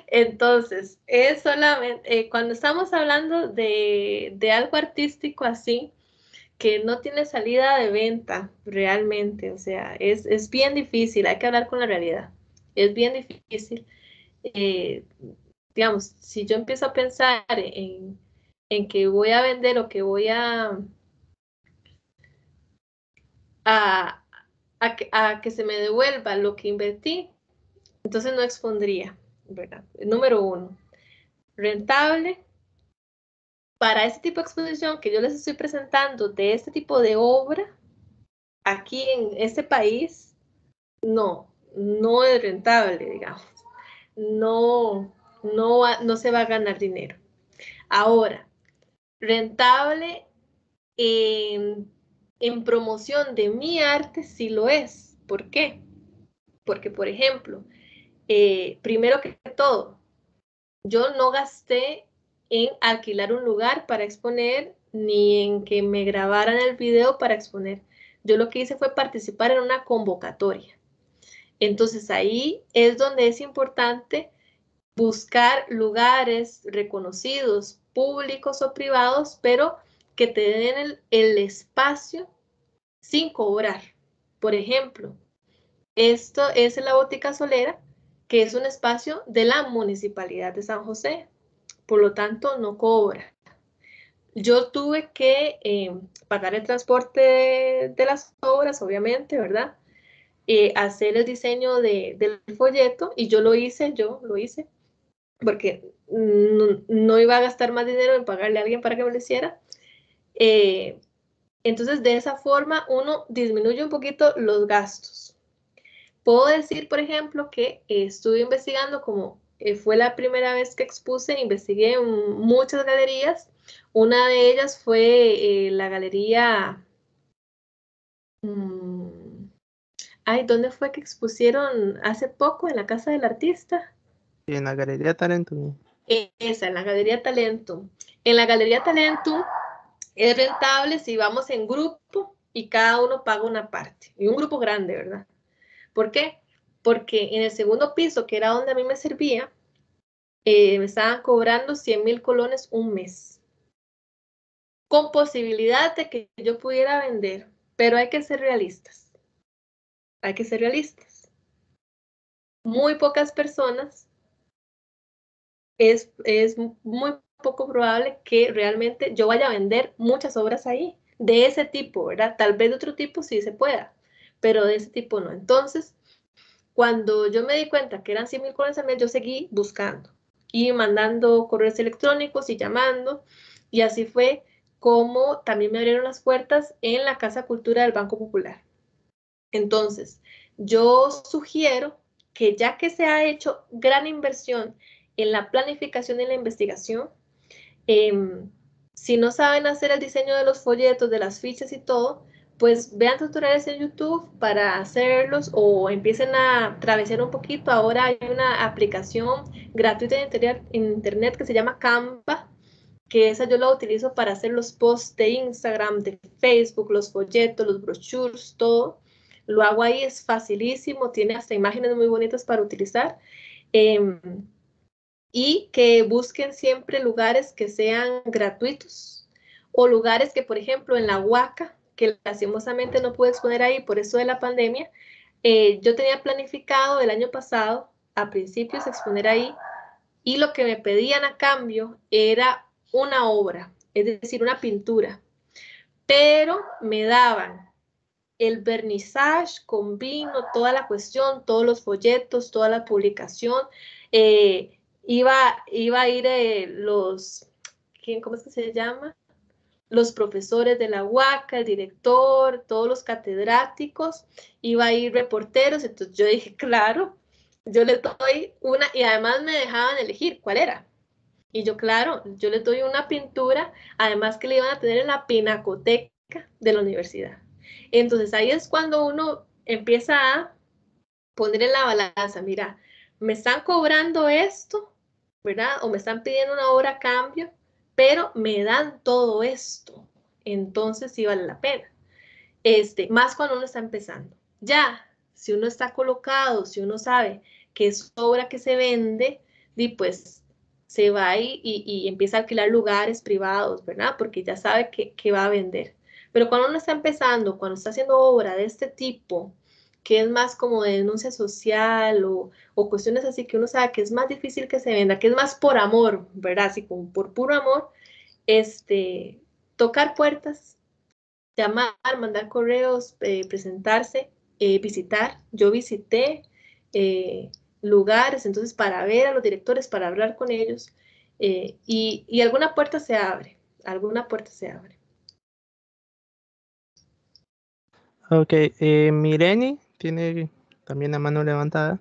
Entonces, cuando estamos hablando de algo artístico así, que no tiene salida de venta realmente, o sea, es bien difícil, hay que hablar con la realidad, es bien difícil. Digamos, si yo empiezo a pensar en que voy a vender o que voy a, a que se me devuelva lo que invertí, entonces no expondría, ¿verdad? Número uno, rentable. Para este tipo de exposición que yo les estoy presentando de este tipo de obra, aquí en este país, no es rentable, digamos. No, no se va a ganar dinero. Ahora, rentable en promoción de mi arte sí lo es. ¿Por qué? Porque, por ejemplo, primero que todo, yo no gasté en alquilar un lugar para exponer ni en que me grabaran el video para exponer. Yo lo que hice fue participar en una convocatoria. Entonces ahí es donde es importante buscar lugares reconocidos, públicos o privados, pero que te den el espacio sin cobrar. Por ejemplo, esto es la Botica Solera, que es un espacio de la Municipalidad de San José, por lo tanto no cobra. Yo tuve que pagar el transporte de las obras, obviamente, ¿verdad? Hacer el diseño del folleto y yo lo hice, porque no iba a gastar más dinero en pagarle a alguien para que me lo hiciera. Entonces, de esa forma, uno disminuye un poquito los gastos. Puedo decir, por ejemplo, que estuve investigando, como fue la primera vez que expuse, investigué en muchas galerías. Una de ellas fue la galería... Ay, ¿dónde fue que expusieron hace poco? En la Casa del Artista. Y en la Galería Talento. Esa, en la Galería Talento. En la Galería Talento es rentable si vamos en grupo y cada uno paga una parte. Y un grupo grande, ¿verdad? ¿Por qué? Porque en el segundo piso, que era donde a mí me servía, me estaban cobrando 100,000 colones un mes. Con posibilidad de que yo pudiera vender. Pero hay que ser realistas. Hay que ser realistas. Muy pocas personas, es muy poco probable que realmente yo vaya a vender muchas obras ahí, de ese tipo, ¿verdad? Tal vez de otro tipo sí se pueda, pero de ese tipo no. Entonces, cuando yo me di cuenta que eran 100,000 colones al mes, yo seguí buscando y mandando correos electrónicos y llamando, y así fue como también me abrieron las puertas en la Casa Cultura del Banco Popular. Entonces, yo sugiero que ya que se ha hecho gran inversión en la planificación y la investigación, si no saben hacer el diseño de los folletos, de las fichas y todo, pues vean tutoriales en YouTube para hacerlos o empiecen a travesear un poquito. Ahora hay una aplicación gratuita en internet que se llama Canva, que esa yo la utilizo para hacer los posts de Instagram, de Facebook, los folletos, los brochures, todo. Lo hago ahí, es facilísimo, tiene hasta imágenes muy bonitas para utilizar. Y que busquen siempre lugares que sean gratuitos o lugares que, por ejemplo, en la Huaca, que lastimosamente no pude exponer ahí por eso de la pandemia, yo tenía planificado el año pasado, a principios, exponer ahí, y lo que me pedían a cambio era una obra, es decir, una pintura, pero me daban el vernissage con vino, toda la cuestión, todos los folletos, toda la publicación. Iba a ir ¿cómo es que se llama? Los profesores de la UACA, el director, todos los catedráticos, iba a ir reporteros. Entonces yo dije, claro, yo les doy una, y además me dejaban elegir cuál era. Y yo, claro, yo les doy una pintura, además que le iban a tener en la pinacoteca de la universidad. Entonces ahí es cuando uno empieza a poner en la balanza, mira, me están cobrando esto, ¿verdad? O me están pidiendo una hora a cambio, pero me dan todo esto. Entonces sí vale la pena. Más cuando uno está empezando. Ya, si uno está colocado, si uno sabe que es obra que se vende, y pues se va y empieza a alquilar lugares privados, ¿verdad? Porque ya sabe que va a vender. Pero cuando uno está empezando, cuando está haciendo obra de este tipo, que es más como de denuncia social o cuestiones así que uno sabe que es más difícil que se venda, que es más por amor, ¿verdad? Así como por puro amor, tocar puertas, llamar, mandar correos, presentarse, visitar. Yo visité lugares, entonces para ver a los directores, para hablar con ellos, y alguna puerta se abre, alguna puerta se abre. Ok, Mireni tiene también la mano levantada.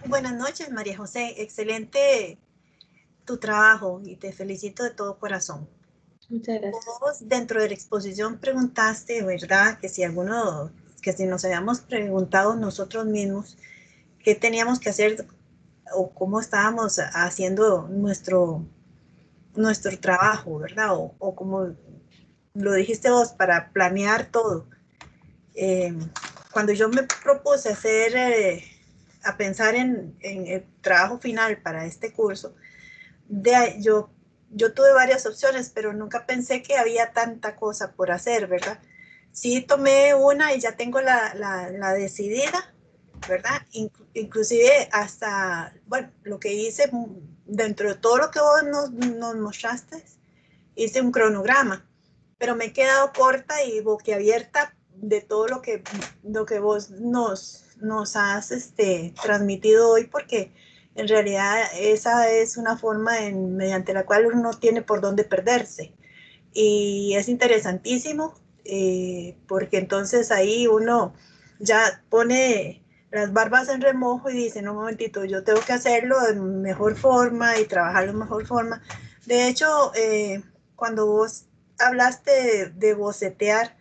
Buenas noches, María José. Excelente tu trabajo y te felicito de todo corazón. Muchas gracias. Vos dentro de la exposición preguntaste, ¿verdad? Que si nos habíamos preguntado nosotros mismos qué teníamos que hacer o cómo estábamos haciendo nuestro trabajo, ¿verdad? O como lo dijiste vos, para planear todo. Cuando yo me propuse a pensar en el trabajo final para este curso, yo tuve varias opciones, pero nunca pensé que había tanta cosa por hacer, ¿verdad? Sí tomé una y ya tengo la decidida, ¿verdad? Inclusive hasta, bueno, lo que hice dentro de todo lo que vos nos mostraste, hice un cronograma, pero me he quedado corta y boquiabierta de todo lo que vos nos has transmitido hoy, porque en realidad esa es una forma mediante la cual uno no tiene por dónde perderse. Y es interesantísimo, porque entonces ahí uno ya pone las barbas en remojo y dice, no, un momentito, yo tengo que hacerlo de mejor forma y trabajarlo de mejor forma. De hecho, cuando vos hablaste de bocetear,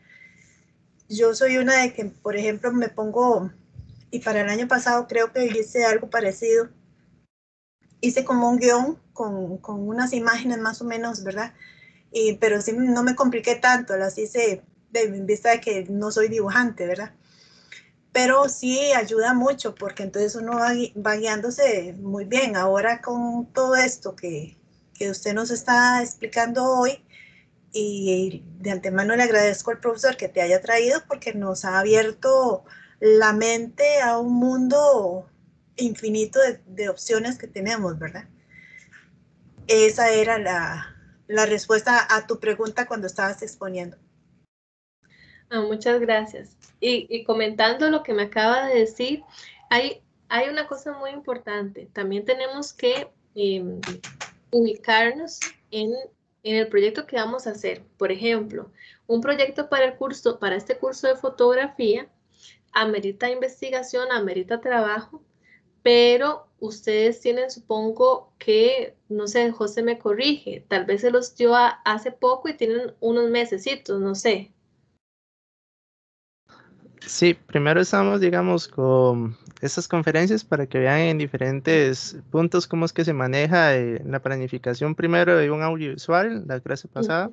yo soy una de que, por ejemplo, me pongo, y para el año pasado creo que hice algo parecido, hice como un guión con unas imágenes más o menos, ¿verdad? Pero sí no me compliqué tanto, las hice en vista de que no soy dibujante, ¿verdad? Pero sí ayuda mucho porque entonces uno va guiándose muy bien. Ahora con todo esto que usted nos está explicando hoy, y de antemano le agradezco al profesor que te haya traído porque nos ha abierto la mente a un mundo infinito de opciones que tenemos, ¿verdad? Esa era la respuesta a tu pregunta cuando estabas exponiendo. Muchas gracias. Y comentando lo que me acaba de decir, hay una cosa muy importante. También tenemos que ubicarnos en el proyecto que vamos a hacer. Por ejemplo, un proyecto para este curso de fotografía amerita investigación, amerita trabajo, pero ustedes tienen, supongo que, no sé, José me corrige, tal vez se los dio hace poco y tienen unos mesecitos, no sé. Sí, primero estamos, digamos, con estas conferencias para que vean en diferentes puntos cómo es que se maneja la planificación primero de un audiovisual, la clase pasada.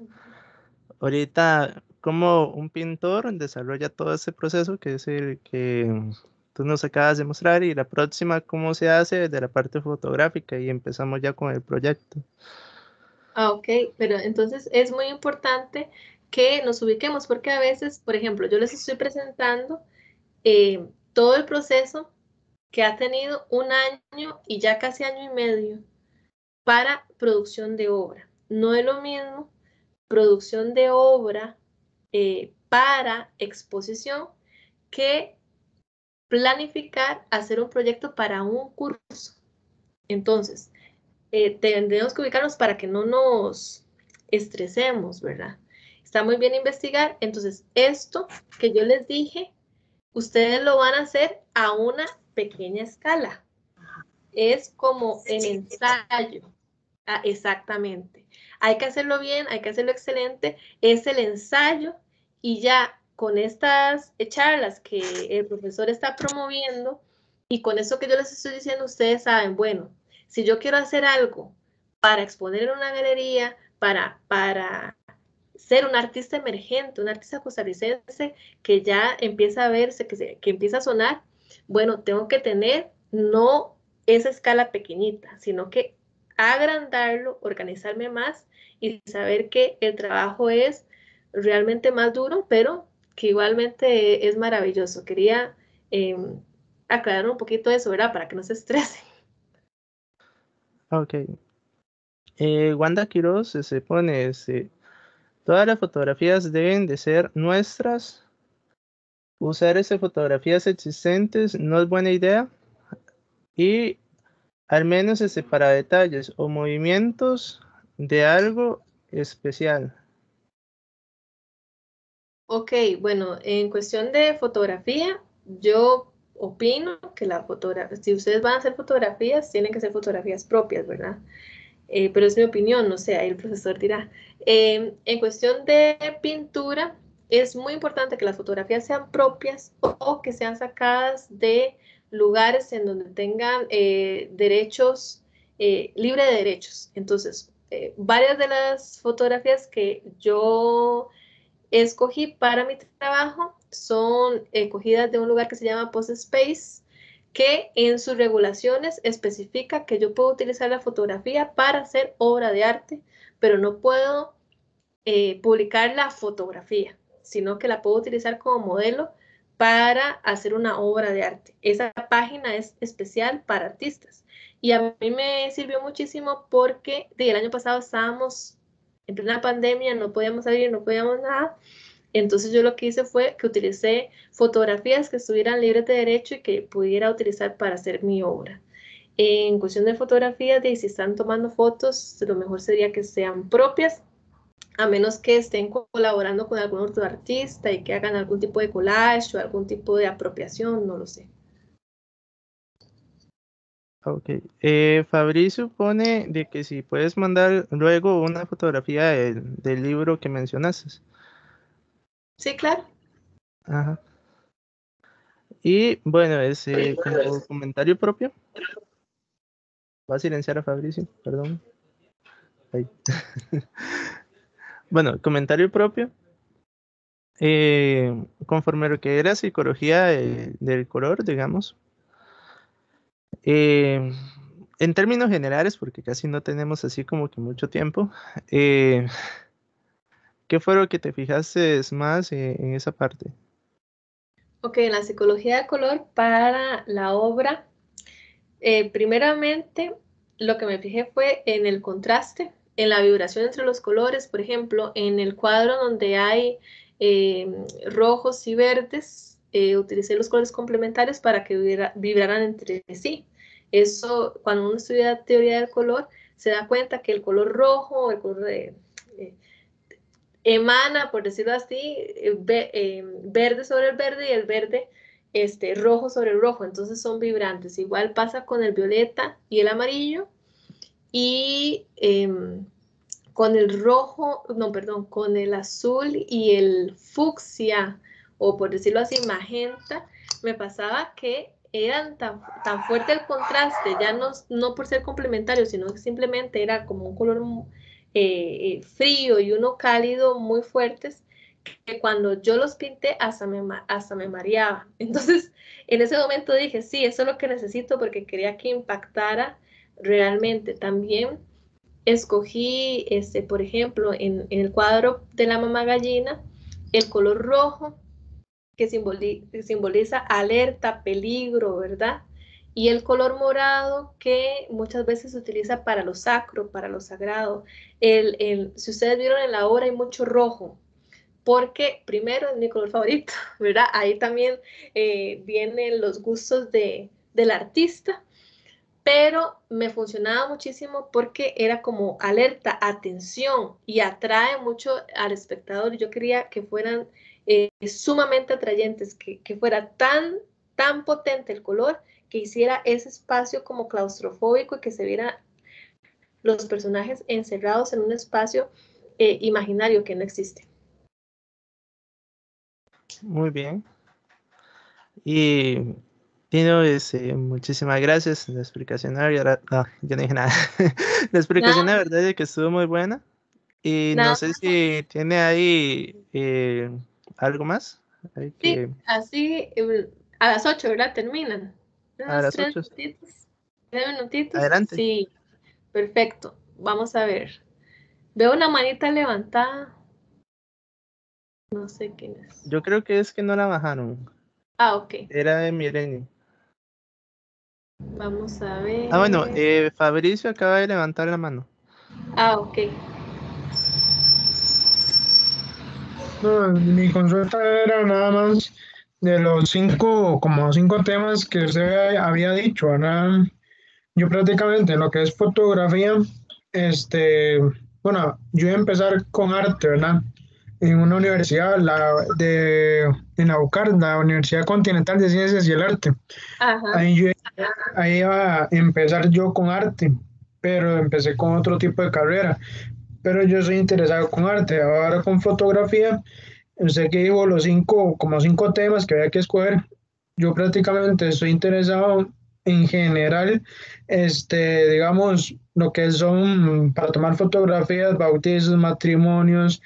Ahorita, cómo un pintor desarrolla todo este proceso, que es el que tú nos acabas de mostrar, y la próxima, cómo se hace desde la parte fotográfica, y empezamos ya con el proyecto. Ok, pero entonces es muy importante que nos ubiquemos porque a veces, por ejemplo, yo les estoy presentando todo el proceso que ha tenido un año y ya casi año y medio para producción de obra. No es lo mismo producción de obra para exposición que planificar hacer un proyecto para un curso. Entonces, tendremos que ubicarnos para que no nos estresemos, ¿verdad? Está muy bien investigar. Entonces, esto que yo les dije, ustedes lo van a hacer a una pequeña escala. Es como el ensayo. Exactamente. Hay que hacerlo bien, hay que hacerlo excelente. Es el ensayo y ya con estas charlas que el profesor está promoviendo y con eso que yo les estoy diciendo, ustedes saben, bueno, si yo quiero hacer algo para exponer en una galería, para ser un artista emergente, un artista costarricense que ya empieza a verse, que empieza a sonar, bueno, tengo que tener no esa escala pequeñita, sino que agrandarlo, organizarme más y saber que el trabajo es realmente más duro, pero que igualmente es maravilloso. Quería aclarar un poquito eso, ¿verdad? Para que no se estresen. Ok. Wanda Quiroz se pone, todas las fotografías deben de ser nuestras. Usar fotografías existentes no es buena idea. Y al menos para detalles o movimientos de algo especial. Ok, bueno, en cuestión de fotografía, yo opino que si ustedes van a hacer fotografías, tienen que ser fotografías propias, ¿verdad? Pero es mi opinión, no sé, ahí el profesor dirá. En cuestión de pintura, es muy importante que las fotografías sean propias o que sean sacadas de lugares en donde tengan derechos, libre de derechos. Entonces, varias de las fotografías que yo escogí para mi trabajo son cogidas de un lugar que se llama Post Space, que en sus regulaciones especifica que yo puedo utilizar la fotografía para hacer obra de arte, pero no puedo publicar la fotografía, sino que la puedo utilizar como modelo para hacer una obra de arte. Esa página es especial para artistas y a mí me sirvió muchísimo porque el año pasado estábamos en plena pandemia, no podíamos salir, no podíamos nada. Entonces yo lo que hice fue que utilicé fotografías que estuvieran libres de derecho y que pudiera utilizar para hacer mi obra. En cuestión de fotografías, si están tomando fotos, lo mejor sería que sean propias, a menos que estén colaborando con algún otro artista y que hagan algún tipo de collage o algún tipo de apropiación, no lo sé. Ok. Fabricio pone de que si puedes mandar luego una fotografía del libro que mencionaste. Sí, claro. Ajá. Y bueno, como comentario propio. Va a silenciar a Fabricio, perdón. Ahí. Bueno, comentario propio. Conforme a lo que era psicología del color, digamos. eh, en términos generales, porque casi no tenemos así como que mucho tiempo, eh, ¿qué fue lo que te fijaste más en esa parte? Ok, en la psicología del color para la obra, primeramente lo que me fijé fue en el contraste, en la vibración entre los colores, por ejemplo, en el cuadro donde hay rojos y verdes, utilicé los colores complementarios para que vibraran entre sí. Eso, cuando uno estudia teoría del color, se da cuenta que el color rojo, el color eh, emana, por decirlo así, verde sobre el verde y el verde rojo sobre el rojo, entonces son vibrantes. Igual pasa con el violeta y el amarillo y con el rojo, no, perdón, con el azul y el fucsia, o por decirlo así, magenta, me pasaba que eran tan fuerte el contraste, ya no por ser complementarios, sino que simplemente era como un color frío y uno cálido muy fuertes, que cuando yo los pinté hasta me mareaba. Entonces, en ese momento dije, sí, eso es lo que necesito porque quería que impactara realmente. También escogí, por ejemplo, en el cuadro de la mamá gallina, el color rojo que simboliza alerta, peligro, ¿verdad? Y el color morado que muchas veces se utiliza para lo sacro, para lo sagrado. Si ustedes vieron en la obra hay mucho rojo, porque primero es mi color favorito, ¿verdad? Ahí también vienen los gustos del artista, pero me funcionaba muchísimo porque era como alerta, atención y atrae mucho al espectador. Yo quería que fueran sumamente atrayentes, que fuera tan potente el color que hiciera ese espacio como claustrofóbico y que se viera los personajes encerrados en un espacio imaginario que no existe. Muy bien. Y Tino, muchísimas gracias. La explicación, la verdad, no, yo no dije nada. La explicación, la Nada, verdad, es que estuvo muy buena. Y no nada sé más. si tiene ahí algo más. Hay Sí, que así a las 8, ¿verdad? Terminan. a Unos las 8. 3 minutitos. Adelante. Sí. perfecto. Vamos a ver. Veo una manita levantada. No sé quién es. Yo creo que es que no la bajaron. Ah, ok. Era de Milenio. Vamos a ver. Ah, bueno, Fabricio acaba de levantar la mano. Ah, ok. No, mi consulta era nada más de los como 5 temas que usted había dicho, ¿verdad? Yo prácticamente en lo que es fotografía, bueno, yo iba a empezar con arte, ¿verdad? En una universidad, en la UCAR, la Universidad Continental de Ciencias y el Arte. Ajá. Ahí iba a empezar yo con arte, pero empecé con otro tipo de carrera. Pero yo soy interesado con arte, ahora con fotografía. Usted que dijo como 5 temas que había que escoger. Yo prácticamente estoy interesado en general, digamos, lo que son para tomar fotografías, bautizos, matrimonios,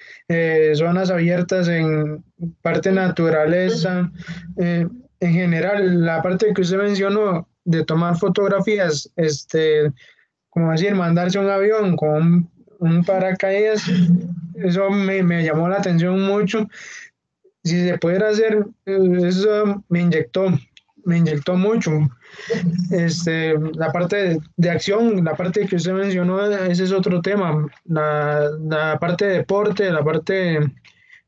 zonas abiertas en parte naturaleza, en general, la parte que usted mencionó de tomar fotografías, como decir, mandarse un avión con un paracaídas, eso me llamó la atención mucho. Si se pudiera hacer, eso me inyectó mucho. La parte de acción, la parte que usted mencionó, ese es otro tema. La parte de deporte, la parte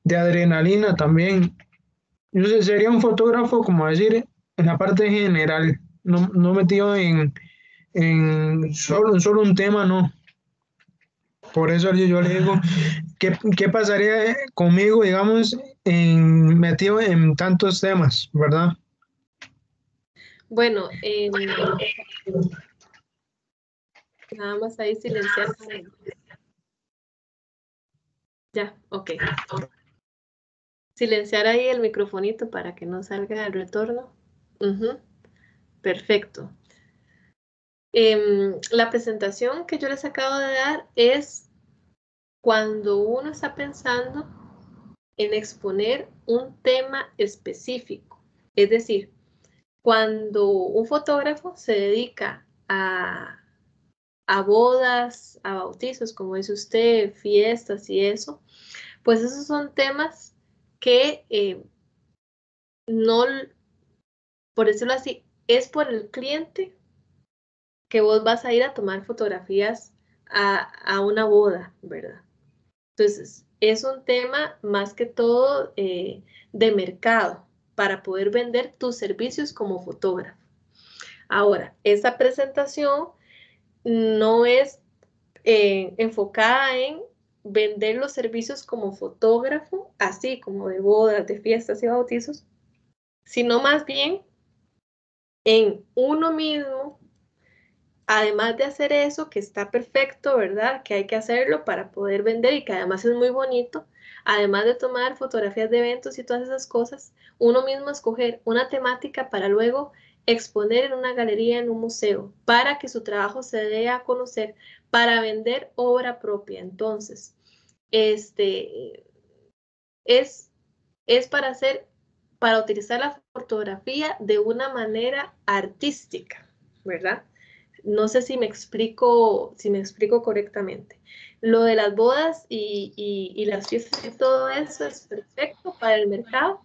de adrenalina también. Sería un fotógrafo, como decir, en la parte general, no metido en solo un tema, no. Por eso yo le digo, ¿qué pasaría conmigo, digamos, metido en tantos temas, ¿verdad? Bueno, nada más ahí silenciar. Ya, ok. Silenciar ahí el microfonito para que no salga el retorno. Ujú, perfecto. La presentación que yo les acabo de dar es cuando uno está pensando en exponer un tema específico. Es decir, cuando un fotógrafo se dedica a bodas, a bautizos, como dice usted, fiestas y eso, pues esos son temas que no, por decirlo así, es por el cliente que vos vas a ir a tomar fotografías a una boda, ¿verdad? Entonces, es un tema más que todo de mercado para poder vender tus servicios como fotógrafo. Ahora, esta presentación no es enfocada en vender los servicios como fotógrafo, así como de bodas, de fiestas y bautizos, sino más bien en uno mismo, además de hacer eso, que está perfecto, ¿verdad? Que hay que hacerlo para poder vender y que además es muy bonito, además de tomar fotografías de eventos y todas esas cosas, uno mismo escoger una temática para luego exponer en una galería, en un museo, para que su trabajo se dé a conocer, para vender obra propia. Entonces, este es, es para utilizar la fotografía de una manera artística, ¿verdad? No sé si me explico correctamente. Lo de las bodas y las fiestas y todo eso es perfecto para el mercado,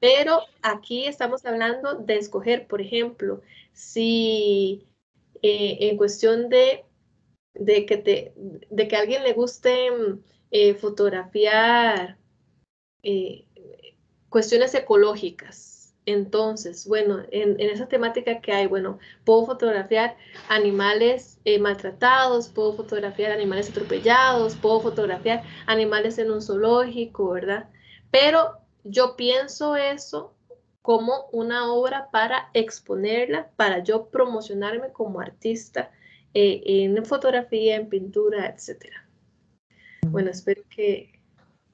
pero aquí estamos hablando de escoger, por ejemplo, si en cuestión de que a alguien le guste fotografiar eh, cuestiones ecológicas. Entonces, bueno, en esa temática que hay, bueno, puedo fotografiar animales maltratados, puedo fotografiar animales atropellados, puedo fotografiar animales en un zoológico, ¿verdad? Pero yo pienso eso como una obra para exponerla, para yo promocionarme como artista en fotografía, en pintura, etcétera. Bueno, espero que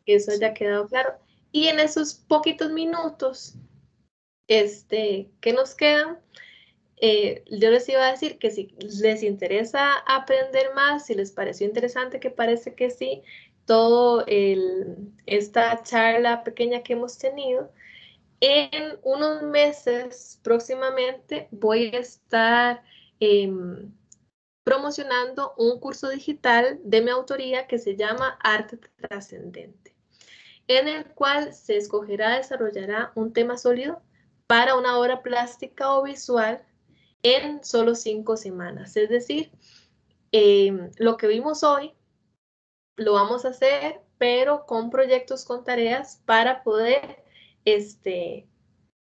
eso haya quedado claro. Y en esos poquitos minutos que nos quedan, yo les iba a decir que si les interesa aprender más, si les pareció interesante, que parece que sí, todo esta charla pequeña que hemos tenido, en unos meses próximamente voy a estar promocionando un curso digital de mi autoría que se llama Arte Trascendente, en el cual se desarrollará un tema sólido para una obra plástica o visual en solo 5 semanas. Es decir, lo que vimos hoy lo vamos a hacer, pero con proyectos, con tareas para poder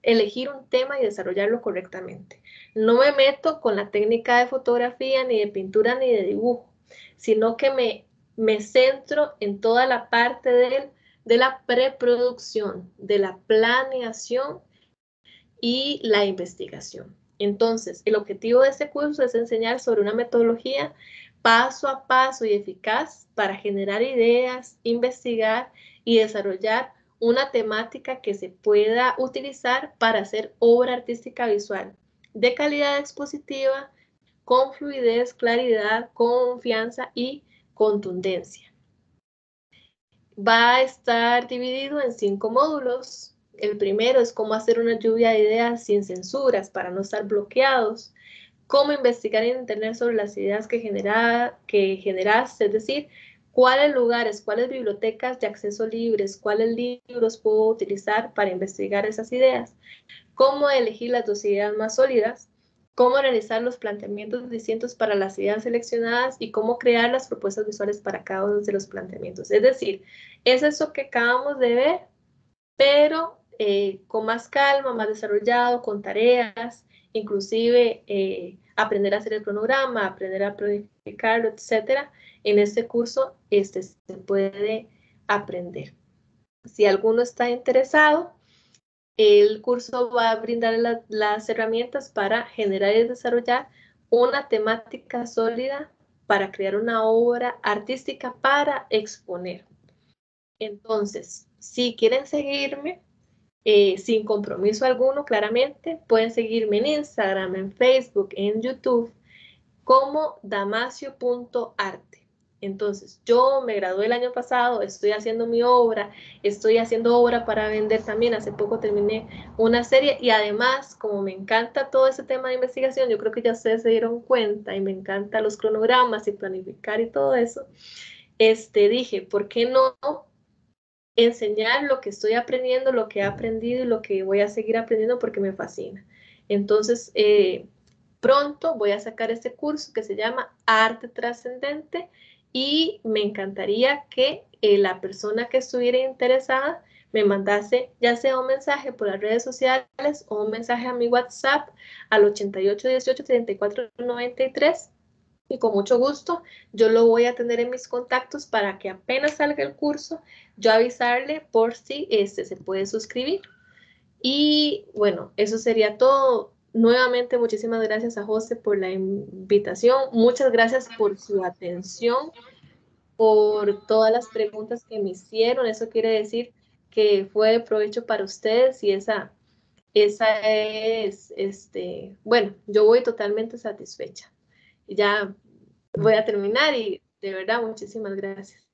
elegir un tema y desarrollarlo correctamente. No me meto con la técnica de fotografía, ni de pintura, ni de dibujo, sino que me centro en toda la parte de la preproducción, de la planeación y la investigación. Entonces, el objetivo de este curso es enseñar sobre una metodología paso a paso y eficaz para generar ideas, investigar y desarrollar una temática que se pueda utilizar para hacer obra artística visual de calidad expositiva, con fluidez, claridad, confianza y contundencia. Va a estar dividido en 5 módulos. El primero es cómo hacer una lluvia de ideas sin censuras para no estar bloqueados, cómo investigar en internet sobre las ideas que generas, es decir, cuáles lugares, cuáles bibliotecas de acceso libres, cuáles libros puedo utilizar para investigar esas ideas, cómo elegir las 2 ideas más sólidas, cómo realizar los planteamientos distintos para las ideas seleccionadas y cómo crear las propuestas visuales para cada uno de los planteamientos. Es decir, es eso que acabamos de ver, pero con más calma, más desarrollado, con tareas, inclusive aprender a hacer el cronograma, aprender a planificarlo, etc. En este curso se puede aprender. Si alguno está interesado, el curso va a brindar las herramientas para generar y desarrollar una temática sólida para crear una obra artística para exponer. Entonces, si quieren seguirme, sin compromiso alguno, claramente, pueden seguirme en Instagram, en Facebook, en YouTube, como damasio.arte. Entonces, yo me gradué el año pasado, estoy haciendo mi obra, estoy haciendo obra para vender también. Hace poco terminé una serie y además, como me encanta todo ese tema de investigación, yo creo que ya ustedes se dieron cuenta y me encantan los cronogramas y planificar y todo eso, dije, ¿por qué no enseñar lo que estoy aprendiendo, lo que he aprendido y lo que voy a seguir aprendiendo porque me fascina? Entonces, pronto voy a sacar este curso que se llama Arte Trascendente y me encantaría que la persona que estuviera interesada me mandase ya sea un mensaje por las redes sociales o un mensaje a mi WhatsApp al 8818-3493 y con mucho gusto yo lo voy a tener en mis contactos para que apenas salga el curso yo avisarle por si se puede suscribir. Y bueno, eso sería todo. Nuevamente, muchísimas gracias a José por la invitación. Muchas gracias por su atención, por todas las preguntas que me hicieron. Eso quiere decir que fue de provecho para ustedes y esa es, bueno, yo voy totalmente satisfecha. Ya voy a terminar y de verdad, muchísimas gracias.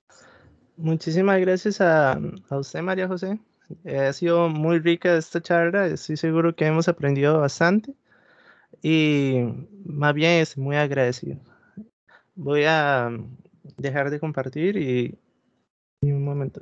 Muchísimas gracias a usted, María José. Ha sido muy rica esta charla. Estoy seguro que hemos aprendido bastante y más bien es muy agradecido. Voy a dejar de compartir y un momento.